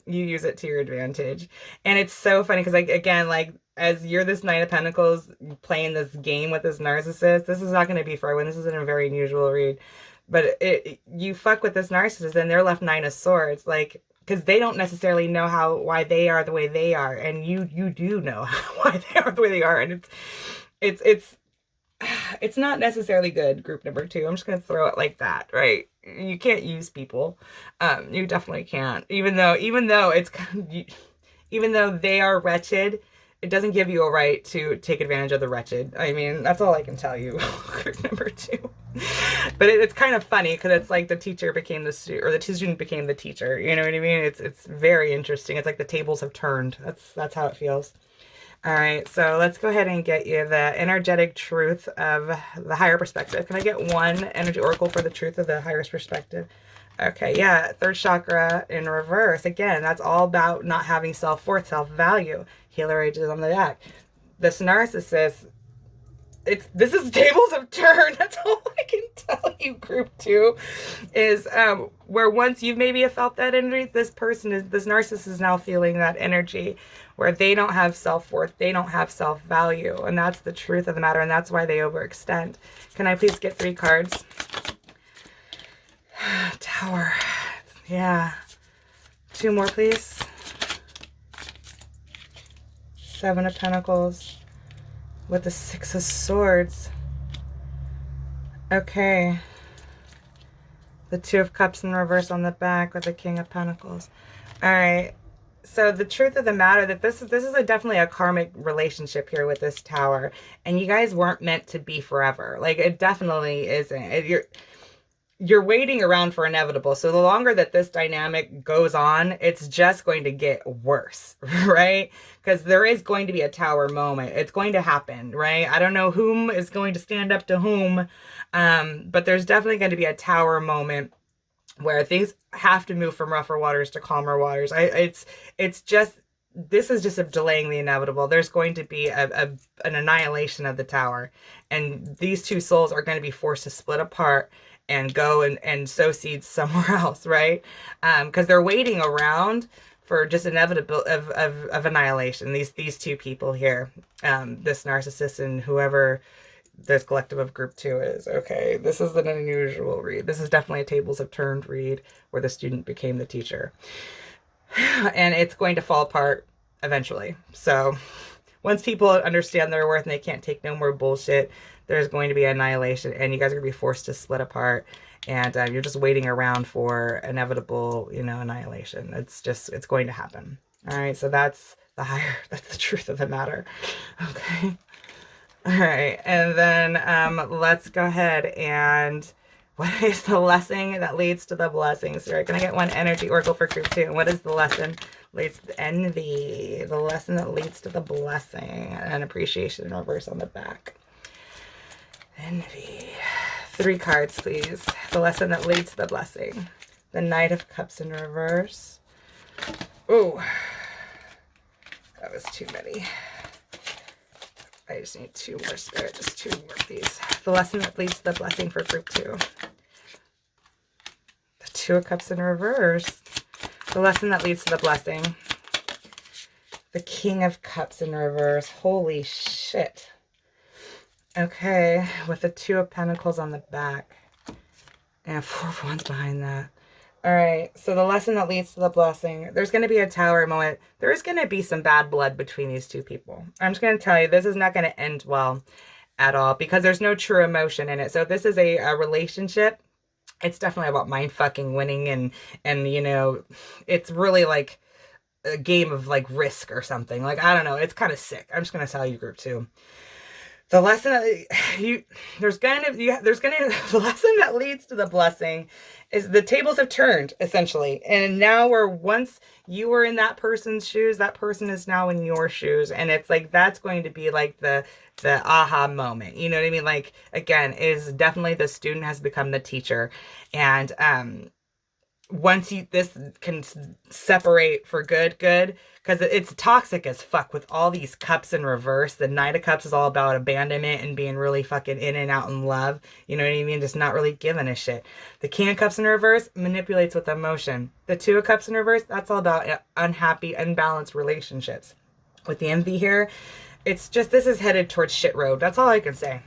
you use it to your advantage. And it's so funny because, like, again, like as you're this 9 of Pentacles playing this game with this narcissist, this is not going to be for everyone. This isn't a very unusual read, but you fuck with this narcissist and they're left 9 of Swords, like, because they don't necessarily know why they are the way they are, and you do know why they are the way they are, and it's not necessarily good, group number 2. I'm just going to throw it like that, right? You can't use people. You definitely can't. Even though they are wretched, it doesn't give you a right to take advantage of the wretched. I mean, that's all I can tell you. Number 2. But it's kind of funny because it's like the teacher became the student, or the student became the teacher. You know what I mean? It's very interesting. It's like the tables have turned. That's how it feels. All right, so let's go ahead and get you the energetic truth of the higher perspective. Can I get one energy oracle for the truth of the highest perspective? Okay, yeah, third chakra in reverse. Again, that's all about not having self-worth, self-value. Healer ages on the back. This narcissist, this is tables have turned. That's all I can tell you, group 2, is where once you've maybe felt that energy, this narcissist is now feeling that energy where they don't have self-worth, they don't have self-value, and that's the truth of the matter, and that's why they overextend. Can I please get 3 cards? Tower. Yeah. 2 more, please. 7 of Pentacles with the 6 of Swords. Okay. The 2 of Cups in reverse on the back with the King of Pentacles. All right. So the truth of the matter that this is definitely a karmic relationship here with this Tower, and you guys weren't meant to be forever. Like, it definitely isn't. You're waiting around for inevitable. So the longer that this dynamic goes on, it's just going to get worse, right? Because there is going to be a Tower moment. It's going to happen, right? I don't know whom is going to stand up to whom, but there's definitely going to be a Tower moment where things have to move from rougher waters to calmer waters. It's just, this is just delaying the inevitable. There's going to be an annihilation of the Tower, and these 2 souls are going to be forced to split apart and go and sow seeds somewhere else, right? Because they're waiting around for just inevitable of annihilation. These 2 people here, this narcissist and whoever this collective of group 2 is. Okay, this is an unusual read. This is definitely a tables have turned read where the student became the teacher. And it's going to fall apart eventually. So once people understand their worth and they can't take no more bullshit, there's going to be annihilation, and you guys are going to be forced to split apart, and you're just waiting around for inevitable, annihilation. It's going to happen. All right, so that's the truth of the matter. Okay. All right, and then let's go ahead and what is the lesson that leads to the blessings? Sorry, can I get one energy oracle for group 2? What is the lesson leads to envy? The lesson that leads to the blessing and appreciation in reverse on the back. Envy. 3 cards, please. The lesson that leads to the blessing. The Knight of Cups in reverse. Oh, that was too many. I just need 2 more, Spirit. Just 2 more, please. The lesson that leads to the blessing for group 2. The 2 of Cups in reverse. The lesson that leads to the blessing. The King of Cups in reverse. Holy shit. Okay, with the 2 of Pentacles on the back. And 4 of Wands behind that. All right, so the lesson that leads to the blessing. There's going to be a Tower moment. There is going to be some bad blood between these 2 people. I'm just going to tell you, this is not going to end well at all because there's no true emotion in it. So if this is a relationship, it's definitely about mind fucking winning, and it's really like a game of like Risk or something. Like, I don't know, it's kind of sick. I'm just going to tell you, group 2. The lesson that the lesson that leads to the blessing is the tables have turned, essentially. And now once you were in that person's shoes, that person is now in your shoes. And it's like, that's going to be like the aha moment. You know what I mean? Like, again, is definitely the student has become the teacher. And, once this can separate for good, because it's toxic as fuck with all these cups in reverse. The Knight of Cups is all about abandonment and being really fucking in and out in love. You know what I mean? Just not really giving a shit. The King of Cups in reverse manipulates with emotion. The 2 of Cups in reverse, that's all about unhappy, unbalanced relationships. With the envy here, it's just, this is headed towards shit road. That's all I can say.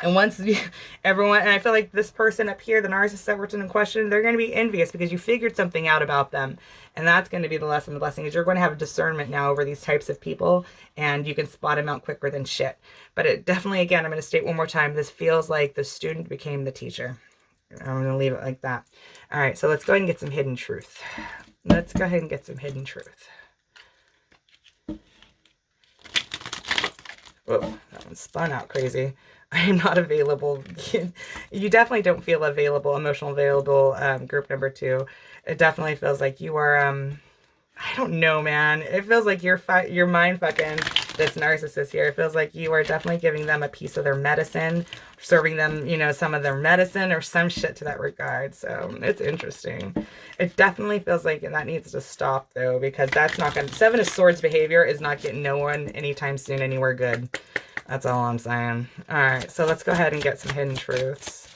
And once everyone, and I feel like this person up here, the narcissist that we're in question, they're going to be envious because you figured something out about them. And that's going to be the lesson, the blessing, is you're going to have a discernment now over these types of people, and you can spot them out quicker than shit. But it definitely, again, I'm going to state one more time, this feels like the student became the teacher. I'm going to leave it like that. All right, so let's go ahead and get some hidden truth. Let's go ahead and get some hidden truth. Whoa, that one spun out crazy. I am not available. You definitely don't feel available, emotional available, group number 2. It definitely feels like you are, I don't know, man. It feels like you're mind fucking this narcissist here. It feels like you are definitely giving them a piece of their medicine, serving them, you know, some of their medicine or some shit to that regard. So it's interesting. It definitely feels like that needs to stop, though, because that's not going to... 7 of Swords behavior is not getting no one anytime soon anywhere good. That's all I'm saying. All right, so let's go ahead and get some hidden truths.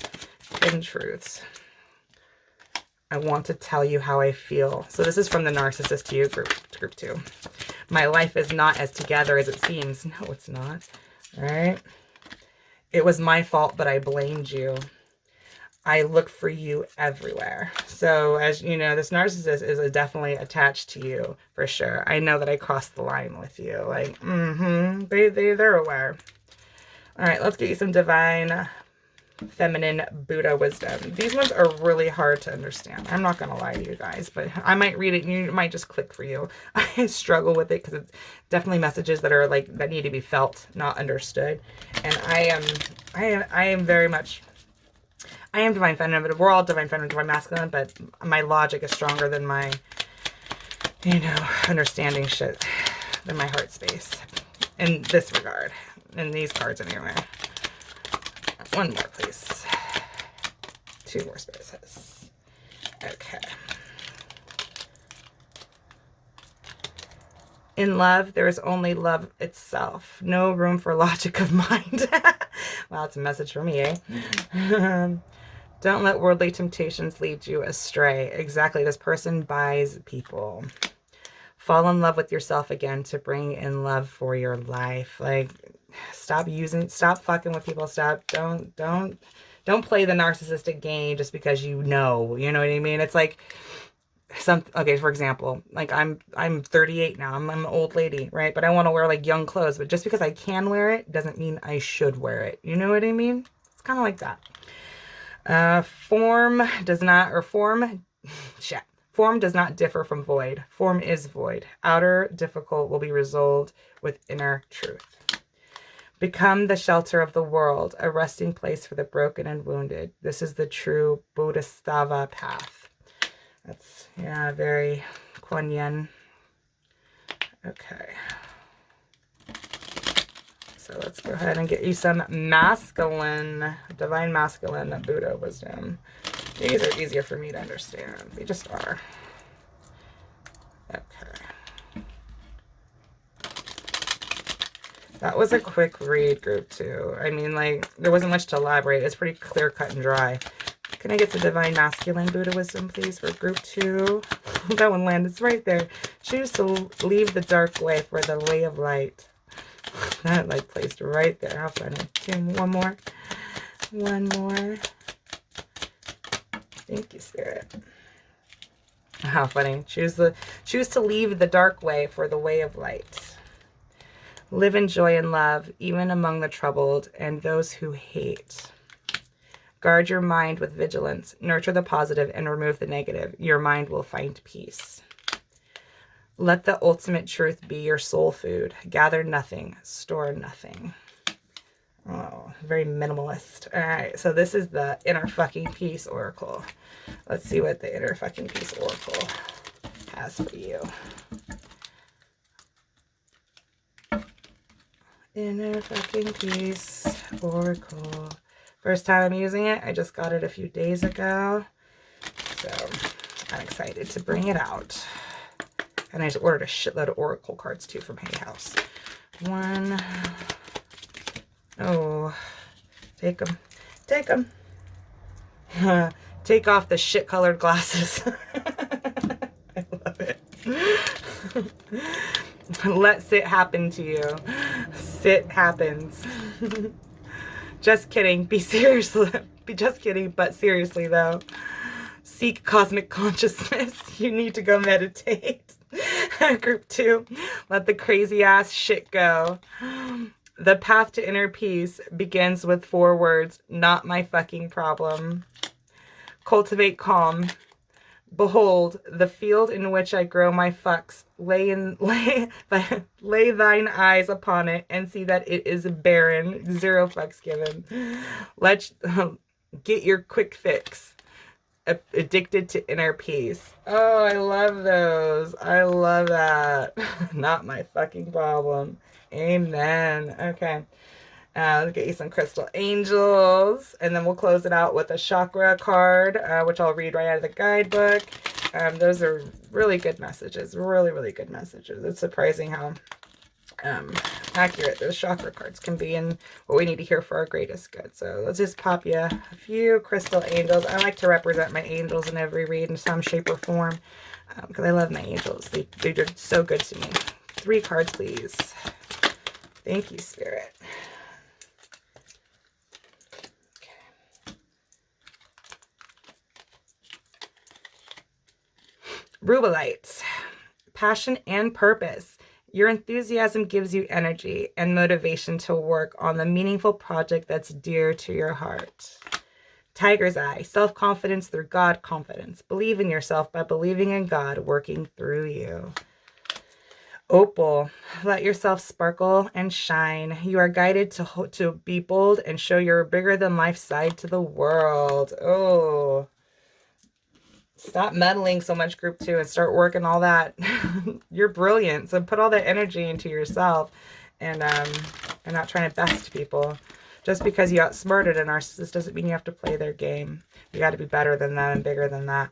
Hidden truths. I want to tell you how I feel. So this is from the Narcissist to you, group 2. My life is not as together as it seems. No, it's not. All right. It was my fault, but I blamed you. I look for you everywhere. So as you know, this narcissist is definitely attached to you for sure. I know that I crossed the line with you. Like, they're aware. All right, let's get you some divine feminine Buddha wisdom. These ones are really hard to understand. I'm not going to lie to you guys, but I might read it and you might just click for you. I struggle with it because it's definitely messages that are like, that need to be felt, not understood. And I am very much... I am divine feminine, but we're all divine feminine, divine masculine, but my logic is stronger than my, you know, understanding shit, than my heart space in this regard, in these cards anyway. One more, please. 2 more spaces. Okay. In love, there is only love itself. No room for logic of mind. Wow, it's a message for me, eh? Don't let worldly temptations lead you astray. Exactly. This person buys people. Fall in love with yourself again to bring in love for your life. Like, stop fucking with people. Don't play the narcissistic game just because you know what I mean? It's like, okay, for example, like I'm 38 now. I'm an old lady, right? But I want to wear like young clothes. But just because I can wear it doesn't mean I should wear it. You know what I mean? It's kind of like that. Form does not differ from void. Form is void. Outer difficult will be resolved with inner truth. Become the shelter of the world, a resting place for the broken and wounded. This is the true Bodhisattva path. That's, yeah, very Kuan Yin. Okay. So let's go ahead and get you some masculine, divine masculine Buddha wisdom. These are easier for me to understand. They just are. Okay. That was a quick read, group 2. I mean, like, there wasn't much to elaborate. It's pretty clear, cut, and dry. Can I get the divine masculine Buddha wisdom, please, for group 2? That one landed right there. Choose to leave the dark way for the way of light. That like placed right there. How funny. Okay, one more. One more. Thank you, Spirit. How funny. Choose to leave the dark way for the way of light. Live in joy and love, even among the troubled and those who hate. Guard your mind with vigilance. Nurture the positive and remove the negative. Your mind will find peace. Let the ultimate truth be your soul food. Gather nothing. Store nothing. Oh, very minimalist. All right, so this is the Inner Fucking Peace Oracle. Let's see what the Inner Fucking Peace Oracle has for you. Inner Fucking Peace Oracle. First time I'm using it. I just got it a few days ago. So I'm excited to bring it out. And I just ordered a shitload of Oracle cards, too, from Hay House. One. Oh. Take them. Take them. Take off the shit-colored glasses. I love it. Let sit happen to you. Sit happens. Just kidding. Be serious. Just kidding, but seriously, though. Seek cosmic consciousness. You need to go meditate. Group 2, let the crazy ass shit go. The path to inner peace begins with 4 words, not my fucking problem. Cultivate calm. Behold, the field in which I grow my fucks, lay thine eyes upon it, and see that it is barren, 0 fucks given. Let's get your quick fix. Addicted to inner peace. Oh, I love those. I love that. Not my fucking problem. Amen. Okay. Let's get you some crystal angels, and then we'll close it out with a chakra card, which I'll read right out of the guidebook. Those are really good messages. Really, really good messages. It's surprising how accurate those chakra cards can be and what we need to hear for our greatest good. So let's just pop you a few crystal angels. I like to represent my angels in every read in some shape or form because I love my angels. They're so good to me. 3 cards, please. Thank you, Spirit. Okay. Rubelite. Passion and purpose. Your enthusiasm gives you energy and motivation to work on the meaningful project that's dear to your heart. Tiger's Eye, self-confidence through God confidence. Believe in yourself by believing in God working through you. Opal, let yourself sparkle and shine. You are guided to be bold and show your bigger than life side to the world. Oh, stop meddling so much, group 2, and start working all that. You're brilliant. So put all that energy into yourself and not trying to best people. Just because you outsmarted a narcissist doesn't mean you have to play their game. You got to be better than that and bigger than that.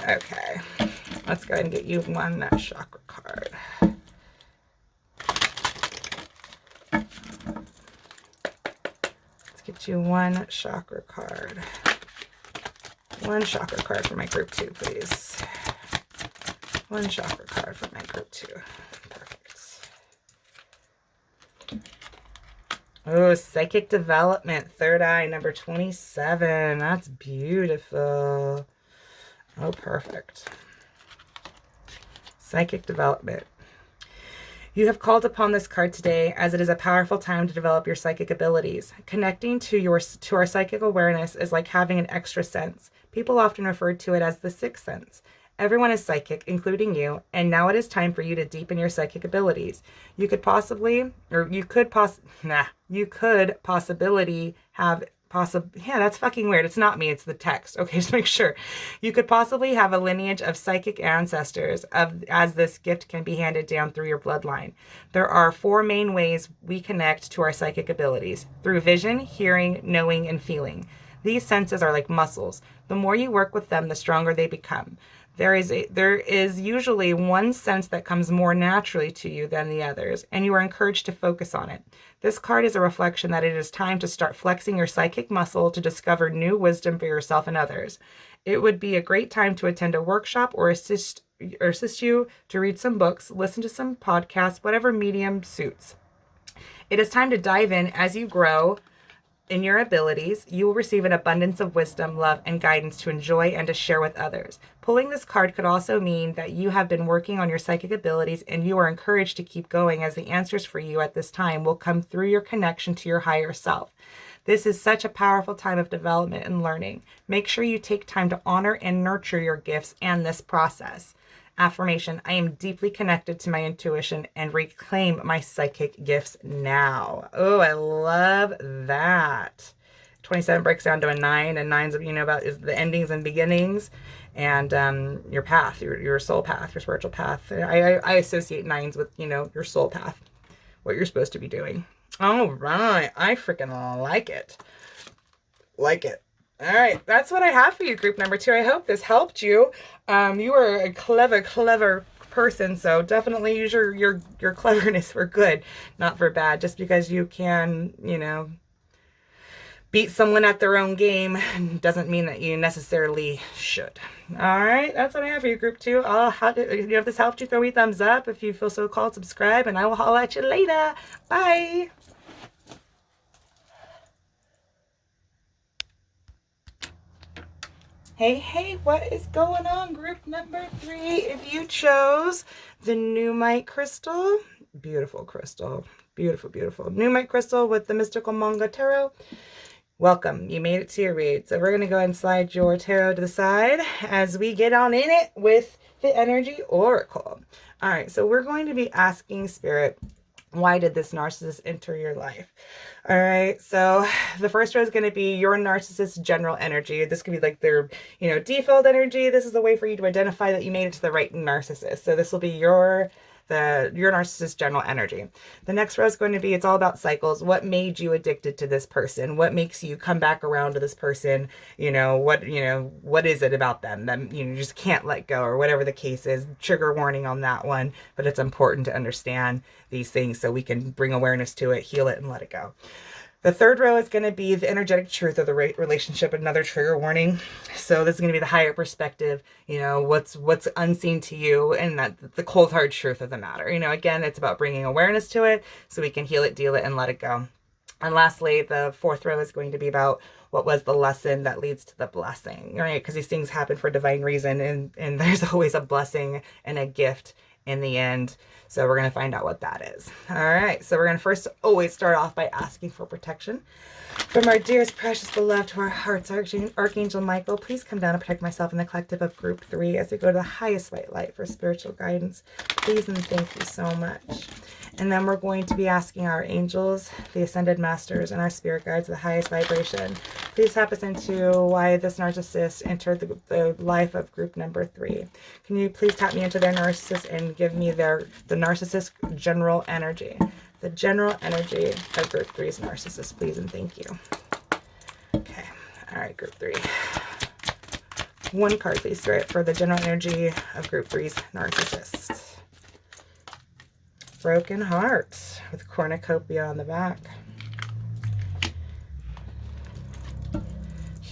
Okay. Let's go ahead and get you one chakra card. Let's get you one chakra card. One chakra card for my group 2, please. One chakra card for my group 2. Perfect. Oh, psychic development, third eye, number 27. That's beautiful. Oh, perfect. Psychic development. You have called upon this card today as it is a powerful time to develop your psychic abilities. Connecting to our psychic awareness is like having an extra sense. People often refer to it as the sixth sense. Everyone is psychic, including you, and now it is time for you to deepen your psychic abilities. You could possibly have yeah, that's fucking weird. It's not me, it's the text. Okay, just make sure. You could possibly have a lineage of psychic ancestors as this gift can be handed down through your bloodline. There are 4 main ways we connect to our psychic abilities: through vision, hearing, knowing, and feeling. These senses are like muscles. The more you work with them, the stronger they become. There is usually one sense that comes more naturally to you than the others, and you are encouraged to focus on it. This card is a reflection that it is time to start flexing your psychic muscle to discover new wisdom for yourself and others. It would be a great time to attend a workshop or assist you to read some books, listen to some podcasts, whatever medium suits. It is time to dive in as you grow in your abilities. You will receive an abundance of wisdom, love, and guidance to enjoy and to share with others. Pulling this card could also mean that you have been working on your psychic abilities and you are encouraged to keep going, as the answers for you at this time will come through your connection to your higher self. This is such a powerful time of development and learning. Make sure you take time to honor and nurture your gifts and this process. Affirmation: I am deeply connected to my intuition and reclaim my psychic gifts now. Oh, I love that. 27 breaks down to a 9, and 9's, about is the endings and beginnings, and your path, your soul path, your spiritual path. I associate 9's with, your soul path, what you're supposed to be doing. All right. I freaking like it. Like it. All right, that's what I have for you, group number 2. I hope this helped you. You are a clever person, so definitely use your cleverness for good, not for bad. Just because you can, beat someone at their own game doesn't mean that you necessarily should. All right, that's what I have for you, group 2. If this helped you, throw me a thumbs up. If you feel so called, subscribe, and I will holler at you later. Bye. Hey, what is going on, group number 3? If you chose the Nuumite crystal, beautiful crystal, beautiful Nuumite crystal with the mystical Manga tarot, welcome. You made it to your read. So we're going to go ahead and slide your tarot to the side as we get on in it with the energy oracle. All right, so we're going to be asking Spirit, why did this narcissist enter your life? All right, so the first row is going to be your narcissist general energy. This could be like their, default energy. This is a way for you to identify that you made it to the right narcissist. So this will be your narcissist general energy. The next row is going to be, it's all about cycles. What made you addicted to this person? What makes you come back around to this person? What is it about them that, you just can't let go, or whatever the case is. Trigger warning on that one, but it's important to understand these things so we can bring awareness to it, heal it, and let it go. The third row is going to be the energetic truth of the relationship, another trigger warning. So this is going to be the higher perspective, what's unseen to you, and that the cold hard truth of the matter. Again, it's about bringing awareness to it so we can heal it, deal it, and let it go. And lastly, the fourth row is going to be about what was the lesson that leads to the blessing, right? Because these things happen for divine reason, and there's always a blessing and a gift in the end. So we're going to find out what that is. All right. So we're going to first always start off by asking for protection from our dearest, precious, beloved, to our hearts. Archangel Michael, please come down and protect myself and the collective of group 3 as we go to the highest white light for spiritual guidance. Please and thank you so much. And then we're going to be asking our angels, the ascended masters, and our spirit guides of the highest vibration. Please tap us into why this narcissist entered the life of group number 3. Can you please tap me into their narcissist and give me the narcissist general energy? The general energy of group 3's narcissist, please and thank you. Okay. All right, group 3. One card, please, Spirit, for the general energy of group 3's narcissist. Broken hearts with cornucopia on the back.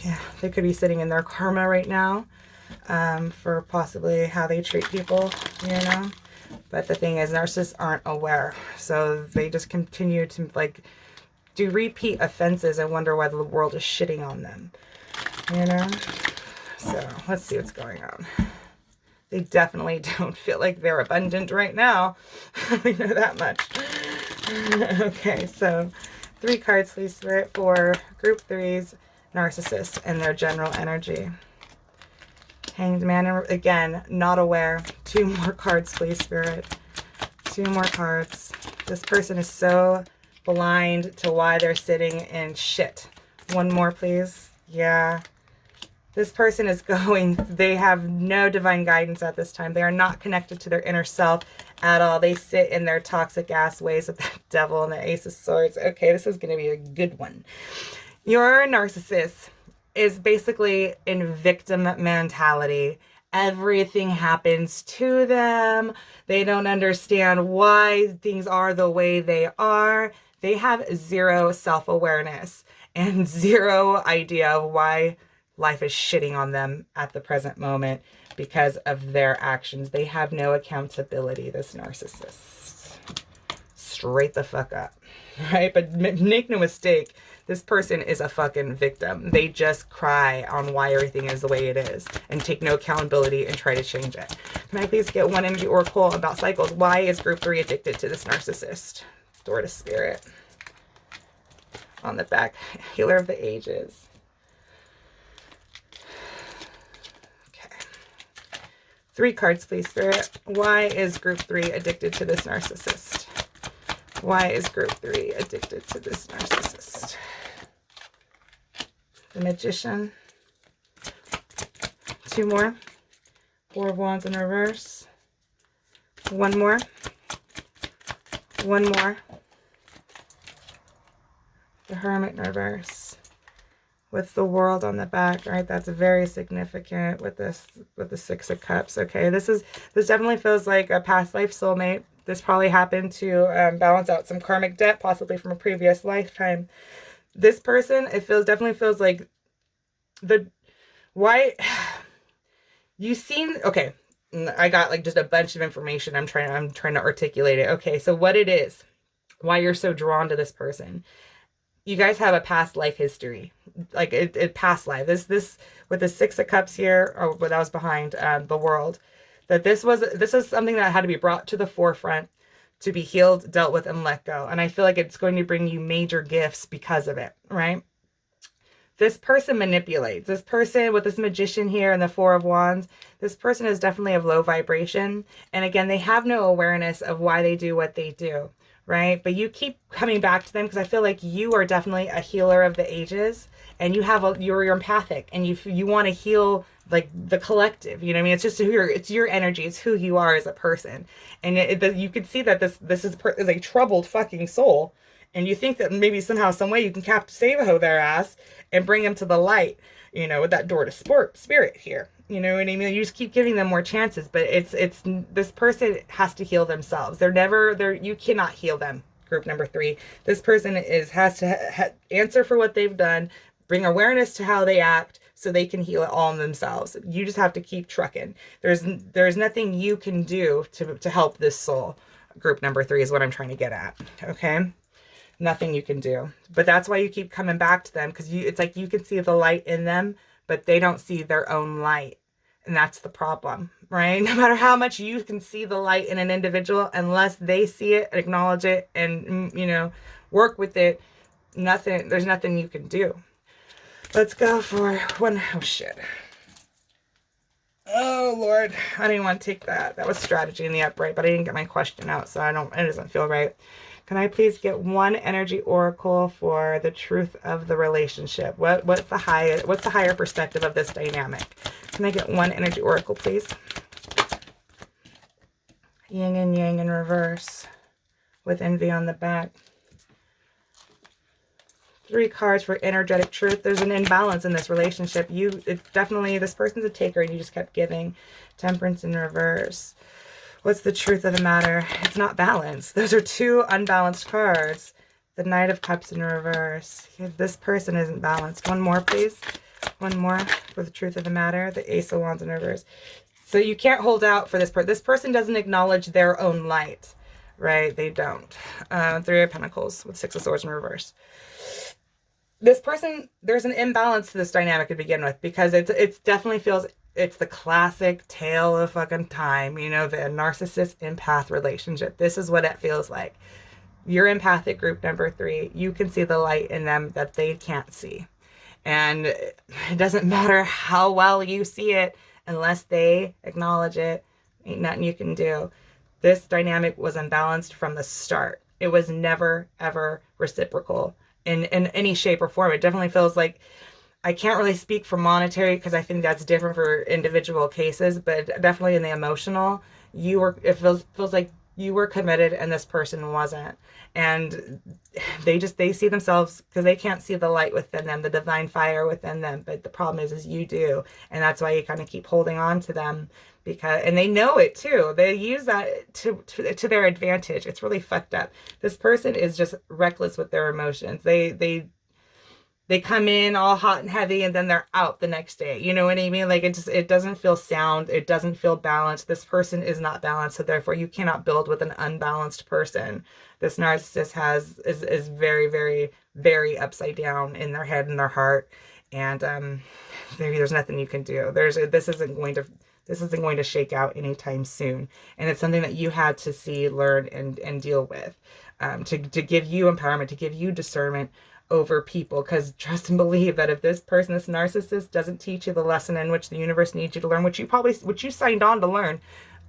Yeah, they could be sitting in their karma right now for possibly how they treat people, But the thing is, narcissists aren't aware. So they just continue to do repeat offenses and wonder why the world is shitting on them, So let's see what's going on. They definitely don't feel like they're abundant right now. We know that much. Okay, so 3 cards, please, Spirit, for group 3's narcissist and their general energy. Hanged Man, again, not aware. 2 more cards, please, Spirit. 2 more cards. This person is so blind to why they're sitting in shit. 1 more, please. Yeah. This person is they have no divine guidance at this time. They are not connected to their inner self at all. They sit in their toxic ass ways with that devil and the Ace of Swords. Okay, this is going to be a good one. Your narcissist is basically in victim mentality. Everything happens to them. They don't understand why things are the way they are. They have 0 self-awareness and 0 idea of why life is shitting on them at the present moment because of their actions. They have no accountability, this narcissist. Straight the fuck up, right? But make no mistake, this person is a fucking victim. They just cry on why everything is the way it is and take no accountability and try to change it. Can I please get one energy oracle about cycles? Why is group 3 addicted to this narcissist? Door to Spirit. On the back, Healer of the Ages. 3 cards, please, Spirit. Why is group 3 addicted to this narcissist? Why is group 3 addicted to this narcissist? The Magician. 2 more. 4 of Wands in reverse. 1 more. 1 more. The Hermit in reverse. With the World on the back, right? That's very significant with the 6 of Cups. Okay, this definitely feels like a past life soulmate. This probably happened to balance out some karmic debt, possibly from a previous lifetime. This person, definitely feels like you've seen. Okay, I got just a bunch of information. I'm trying to articulate it. Okay, so what it is, why you're so drawn to this person. You guys have a past life history, past life. This with the 6 of Cups here, or what that was behind the World, that this is something that had to be brought to the forefront to be healed, dealt with, and let go. And I feel like it's going to bring you major gifts because of it, right? this person manipulates. This person with this magician here and the Four of Wands, this person is definitely of low vibration. And again, they have no awareness of why they do what they do, right? But you keep coming back to them because I feel like you are definitely a healer of the ages, and you have you're empathic, and you want to heal like the collective, you know what I mean? It's just it's your energy, it's who you are as a person. And you can see that this is a troubled fucking soul. And you think that maybe somehow, some way you can save their ass and bring them to the light, you know, with that door to spirit here. You know what I mean? You just keep giving them more chances, but it's this person has to heal themselves. You cannot heal them. Group number 3. This person has to answer for what they've done, bring awareness to how they act, so they can heal it all themselves. You just have to keep trucking. There's nothing you can do to help this soul. Group number 3 is what I'm trying to get at. Okay. Nothing you can do. But that's why you keep coming back to them, because it's like you can see the light in them, but they don't see their own light. And that's the problem, right? No matter how much you can see the light in an individual, unless they see it, acknowledge it, and, you know, work with it, there's nothing you can do. Let's go for one. Oh, shit. Oh, Lord. I didn't want to take that. That was strategy in the upright, but I didn't get my question out, so it doesn't feel right. Can I please get one energy oracle for the truth of the relationship? What's the higher perspective of this dynamic? Can I get one energy oracle, please? Yin and yang in reverse with envy on the back. 3 cards for energetic truth. There's an imbalance in this relationship. This person's a taker and you just kept giving. Temperance in reverse. What's the truth of the matter? It's not balanced. Those are 2 unbalanced cards. The Knight of Cups in reverse. This person isn't balanced. One more, please. One more for the truth of the matter. The Ace of Wands in reverse. So you can't hold out for this person. This person doesn't acknowledge their own light, right? They don't. 3 of Pentacles with 6 of Swords in reverse. This person, there's an imbalance to this dynamic to begin with, because it definitely feels, it's the classic tale of fucking time, you know, the narcissist empath relationship. This is what it feels like. You're empathic, group number 3. You can see the light in them that they can't see. And it doesn't matter how well you see it, unless they acknowledge it, ain't nothing you can do. This dynamic was unbalanced from the start. It was never, ever reciprocal in any shape or form. It definitely feels like, I can't really speak for monetary because I think that's different for individual cases, but definitely in the emotional, it feels like you were committed and this person wasn't. And they see themselves, because they can't see the light within them, the divine fire within them. But the problem is you do. And that's why you kind of keep holding on to them, and they know it too. They use that to their advantage. It's really fucked up. This person is just reckless with their emotions. They come in all hot and heavy, and then they're out the next day. You know what I mean? Like, it doesn't feel sound. It doesn't feel balanced. This person is not balanced. So therefore you cannot build with an unbalanced person. This narcissist is very, very, very upside down in their head and their heart. And there's nothing you can do. This isn't going to shake out anytime soon. And it's something that you had to see, learn, and deal with, to give you empowerment, to give you discernment over people. Because trust and believe that if this narcissist doesn't teach you the lesson in which the universe needs you to learn, which you signed on to learn,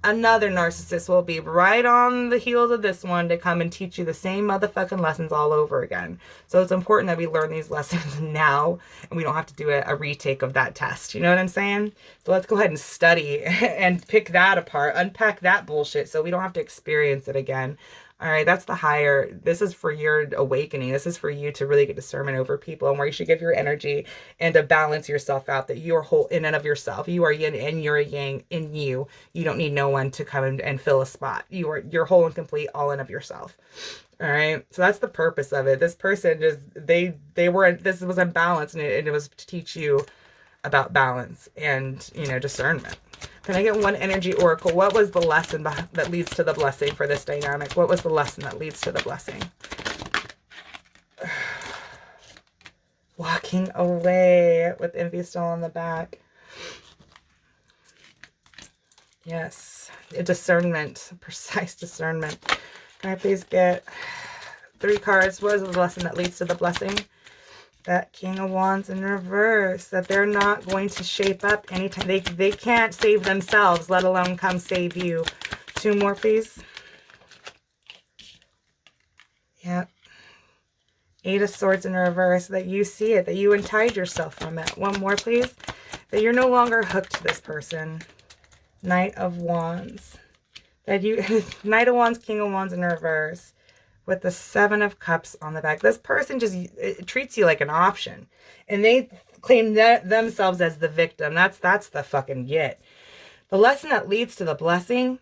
another narcissist will be right on the heels of this one to come and teach you the same motherfucking lessons all over again. So it's important that we learn these lessons now, and we don't have to do a retake of that test. You know what I'm saying? So let's go ahead and study and pick that apart, unpack that bullshit, so we don't have to experience it again. All right, that's the higher. This is for your awakening. This is for you to really get discernment over people, and where you should give your energy and to balance yourself out, that you are whole in and of yourself. You are yin and you're a yang in you. You don't need no one to come and fill a spot. You're whole and complete, all in of yourself. All right, so that's the purpose of it. This person this was unbalanced, and it was to teach you about balance and, you know, discernment. Can I get one energy oracle? What was the lesson that leads to the blessing for this dynamic? What was the lesson that leads to the blessing? Walking away with envy still on the back. Yes, a discernment, precise discernment. Can I please get 3 cards? What is the lesson that leads to the blessing? that King of Wands in reverse, that they're not going to shape up anytime. They can't save themselves, let alone come save you. 2 more, please. Yep. 8 of Swords in reverse, that you see it, that you untied yourself from it. 1 more, please. That you're no longer hooked to this person. Knight of Wands. That you, Knight of Wands, King of Wands in reverse. With the 7 of Cups on the back. This person just treats you like an option. And they claim themselves as the victim. That's the fucking get. The lesson that leads to the blessing,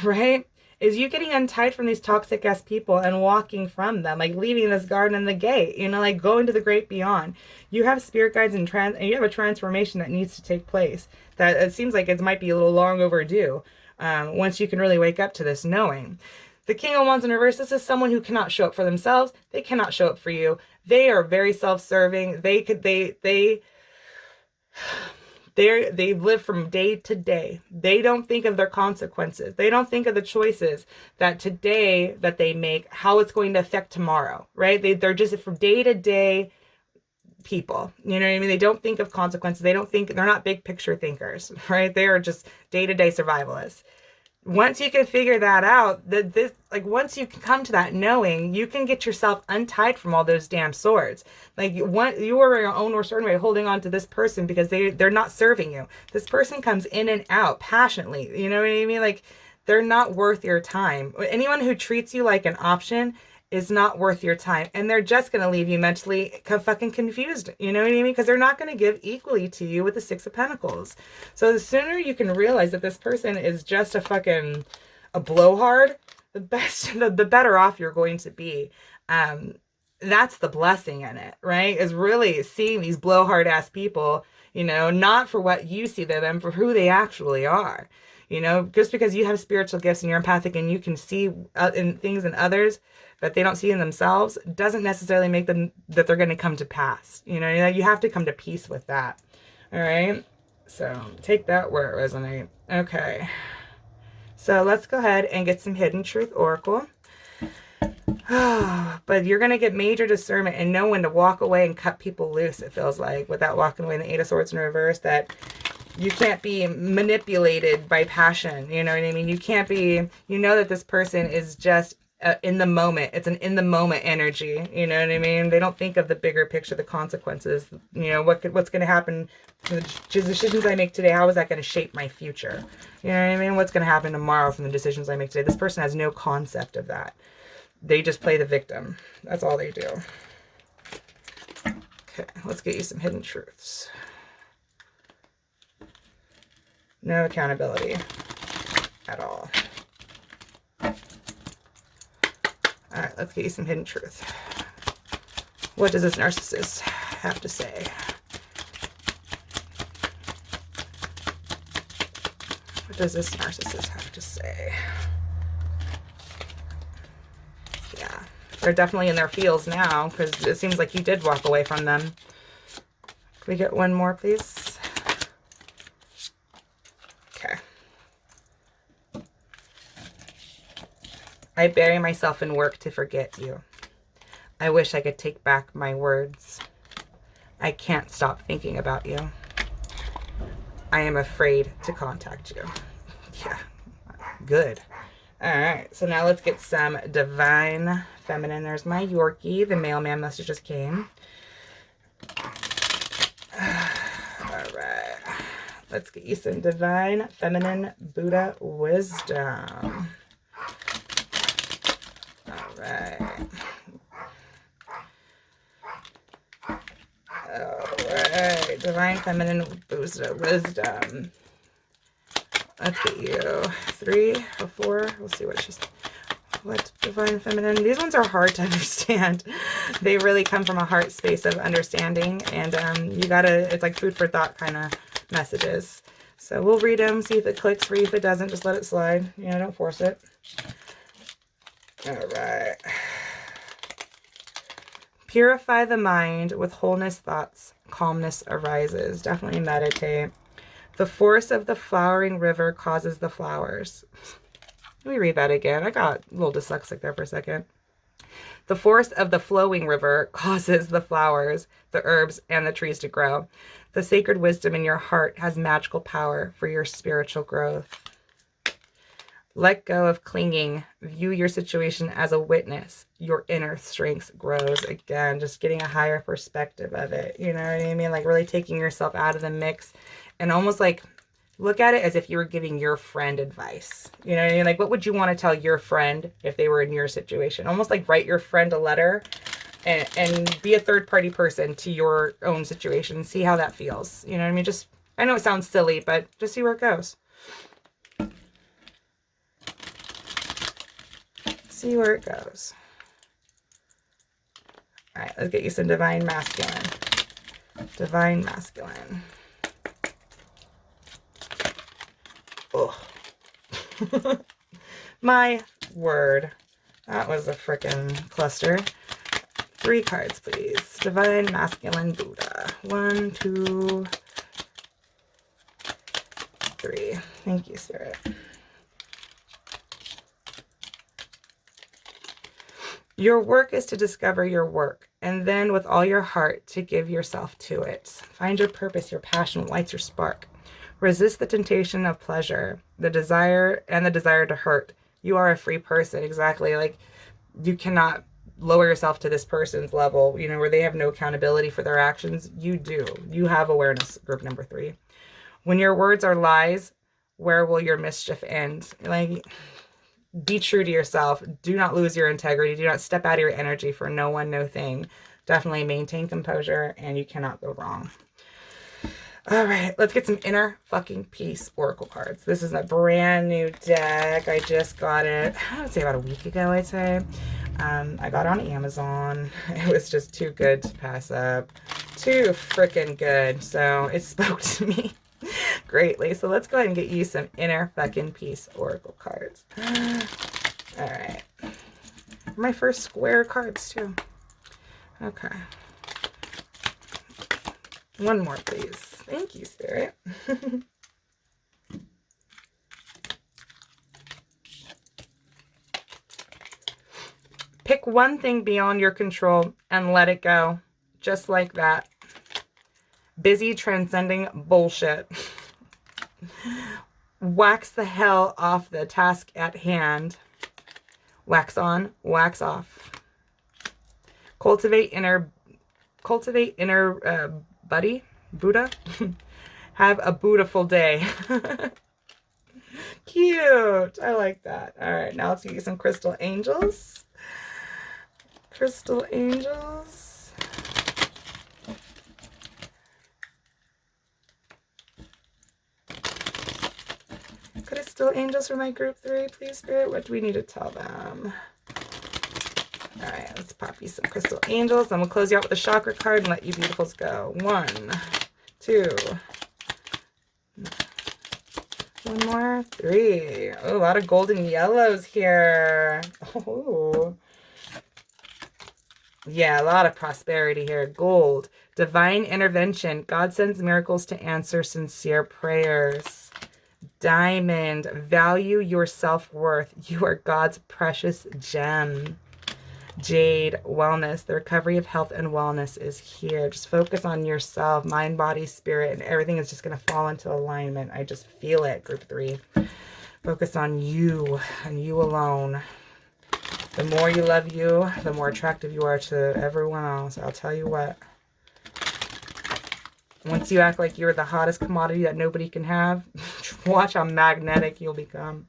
right, is you getting untied from these toxic ass people and walking from them, like leaving this garden and the gate, you know, like going to the great beyond. You have spirit guides and you have a transformation that needs to take place. That it seems like it might be a little long overdue. Once you can really wake up to this knowing. The King of Wands in reverse, this is someone who cannot show up for themselves. They cannot show up for you. They are very self-serving. They live from day to day. They don't think of their consequences. They don't think of the choices that today that they make, how it's going to affect tomorrow, right? They're just from day to day people. You know what I mean? They don't think of consequences. They're not big picture thinkers, right? They are just day to day survivalists. Once you can figure that out, once you can come to that knowing, you can get yourself untied from all those damn swords. Like you are your own or certain way holding on to this person because they're not serving you. This person comes in and out passionately. You know what I mean? Like they're not worth your time. Anyone who treats you like an option is not worth your time, and they're just going to leave you mentally fucking confused. You know what I mean? Because they're not going to give equally to you with the 6 of Pentacles. So the sooner you can realize that this person is just a blowhard, the better off you're going to be. That's the blessing in it, right? Is really seeing these blowhard ass people, you know, not for what you see them, for who they actually are. You know, just because you have spiritual gifts and you're empathic and you can see in things in others that they don't see in themselves doesn't necessarily make them that they're going to come to pass. You know, you have to come to peace with that. All right. So take that where it resonates. Okay. So let's go ahead and get some Hidden Truth Oracle. But you're going to get major discernment and know when to walk away and cut people loose, it feels like, without walking away in the 8 of Swords in reverse, that you can't be manipulated by passion. You know what I mean? You can't be, you know that this person is just in the moment. It's an in the moment energy. You know what I mean? They don't think of the bigger picture, the consequences. You know, what's going to happen from the decisions I make today? How is that going to shape my future? You know what I mean? What's going to happen tomorrow from the decisions I make today? This person has no concept of that. They just play the victim. That's all they do. Okay, let's get you some hidden truths. No accountability at all. All right, let's get you some hidden truth. What does this narcissist have to say? What does this narcissist have to say? Yeah, they're definitely in their feels now because it seems like you did walk away from them. Can we get one more, please? Okay. I bury myself in work to forget you. I wish I could take back my words. I can't stop thinking about you. I am afraid to contact you. Yeah, good. All right, so now let's get some divine feminine. There's my Yorkie. The mailman message just came. All right, let's get you some divine feminine Buddha wisdom. All right. Alright, divine feminine Buddha wisdom. Let's get you 3 or 4. We'll see what she's. What divine feminine? These ones are hard to understand. They really come from a heart space of understanding, and you gotta. It's like food for thought kind of messages. So we'll read them, see if it clicks for you. If it doesn't, just let it slide. You know, don't force it. Alright. Purify the mind with wholeness thoughts. Calmness arises. Definitely meditate. The force of the flowering river causes the flowers. Let me read that again. I got a little dyslexic there for a second. The force of the flowing river causes the flowers, the herbs, and the trees to grow. The sacred wisdom in your heart has magical power for your spiritual growth. Let go of clinging. View your situation as a witness. Your inner strength grows. Again, just getting a higher perspective of it. You know what I mean? Like really taking yourself out of the mix and almost like look at it as if you were giving your friend advice. You know what I mean? Like what would you want to tell your friend if they were in your situation? Almost like write your friend a letter and be a third-party person to your own situation and see how that feels. You know what I mean? Just, I know it sounds silly, but just see where it goes. See where it goes. All right, let's get you some divine masculine. Divine masculine. Oh. My word. That was a frickin' cluster. 3 cards, please. Divine masculine Buddha. 1, 2, 3. Thank you, Spirit. Your work is to discover your work, and then with all your heart to give yourself to it. Find your purpose, your passion, what lights your spark. Resist the temptation of pleasure, the desire to hurt. You are a free person, exactly. Like, you cannot lower yourself to this person's level, you know, where they have no accountability for their actions. You do. You have awareness, group number 3. When your words are lies, where will your mischief end? Like, be true to yourself. Do not lose your integrity. Do not step out of your energy for no one, no thing. Definitely maintain composure, and you cannot go wrong. All right, let's get some inner fucking peace oracle cards. This is a brand new deck. I just got it, I would say about a week ago, I'd say. I got it on Amazon. It was just too good to pass up. Too freaking good. So it spoke to me greatly. So let's go ahead and get you some inner fucking peace oracle cards. All right. My first square cards too. Okay. One more, please. Thank you, Spirit. Pick one thing beyond your control and let it go. Just like that. Busy transcending bullshit. Wax the hell off the task at hand. Wax on, wax off. Cultivate inner buddy, Buddha. Have a Buddhaful day. Cute. I like that. All right, now let's get you some crystal angels. Crystal angels. Crystal angels for my group 3, please, Spirit. What do we need to tell them? All right, let's pop you some crystal angels. Then we'll close you out with a chakra card and let you beautifuls go. 1, 2. One more. 3. Oh, a lot of golden yellows here. Oh. Yeah, a lot of prosperity here. Gold. Divine intervention. God sends miracles to answer sincere prayers. Diamond. Value your self-worth. You are God's precious gem. Jade. Wellness. The recovery of health and wellness is here. Just focus on yourself, mind, body, spirit, and everything is just going to fall into alignment. I just feel it, group 3. Focus on you and you alone. The more you love you, the more attractive you are to everyone else. I'll tell you what. Once you act like you're the hottest commodity that nobody can have, watch how magnetic you'll become.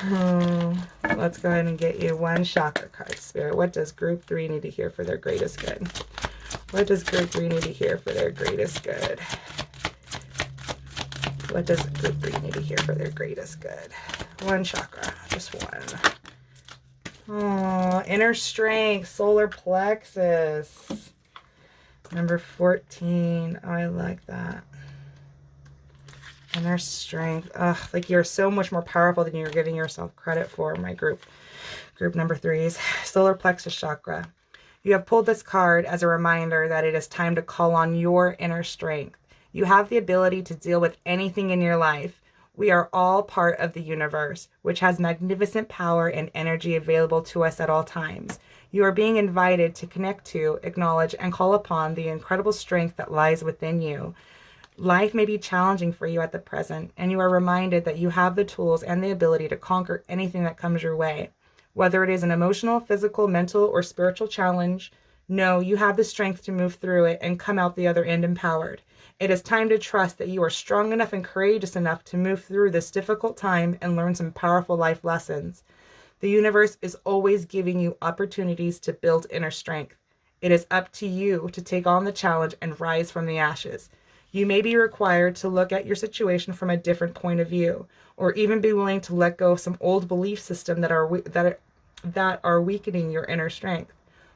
Oh, let's go ahead and get you one chakra card, Spirit. What does group 3 need to hear for their greatest good? What does group 3 need to hear for their greatest good? What does group 3 need to hear for their greatest good? One chakra, just one. Oh, inner strength, solar plexus. Number 14. Oh, I like that. Inner strength. Ugh, like you're so much more powerful than you're giving yourself credit for, my group. Group number 3s. Solar plexus chakra. You have pulled this card as a reminder that it is time to call on your inner strength. You have the ability to deal with anything in your life. We are all part of the universe, which has magnificent power and energy available to us at all times. You are being invited to connect to, acknowledge, and call upon the incredible strength that lies within you. Life may be challenging for you at the present, and you are reminded that you have the tools and the ability to conquer anything that comes your way. Whether it is an emotional, physical, mental, or spiritual challenge, know you have the strength to move through it and come out the other end empowered. It is time to trust that you are strong enough and courageous enough to move through this difficult time and learn some powerful life lessons. The universe is always giving you opportunities to build inner strength. It is up to you to take on the challenge and rise from the ashes. You may be required to look at your situation from a different point of view, or even be willing to let go of some old belief system that are weakening your inner strength.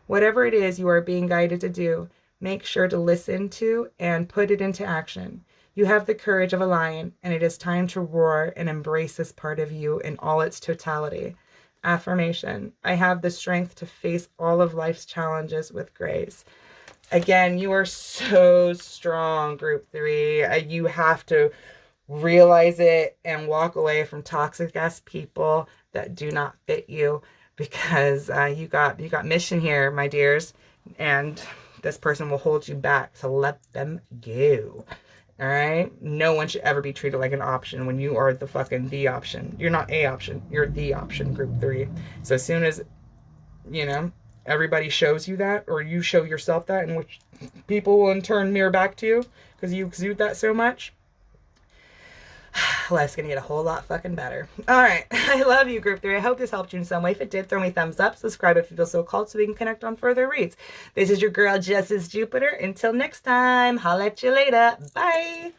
Whatever it is you are being guided to do, make sure to listen to and put it into action. You have the courage of a lion, and it is time to roar and embrace this part of you in all its totality. Affirmation: I have the strength to face all of life's challenges with grace. Again, you are so strong, group 3. You have to realize it and walk away from toxic ass people that do not fit you, because you got mission here, my dears, and this person will hold you back, so let them go. All right? No one should ever be treated like an option when you are the option. You're not a option. You're the option, group 3. So as soon as, everybody shows you that, or you show yourself that, in which people will in turn mirror back to you because you exude that so much, life's gonna get a whole lot fucking better. All right. I love you, group 3. I hope this helped you in some way. If it did, throw me a thumbs up. Subscribe if you feel so called so we can connect on further reads. This is your girl, Justice Jupiter. Until next time, holla at you later. Bye.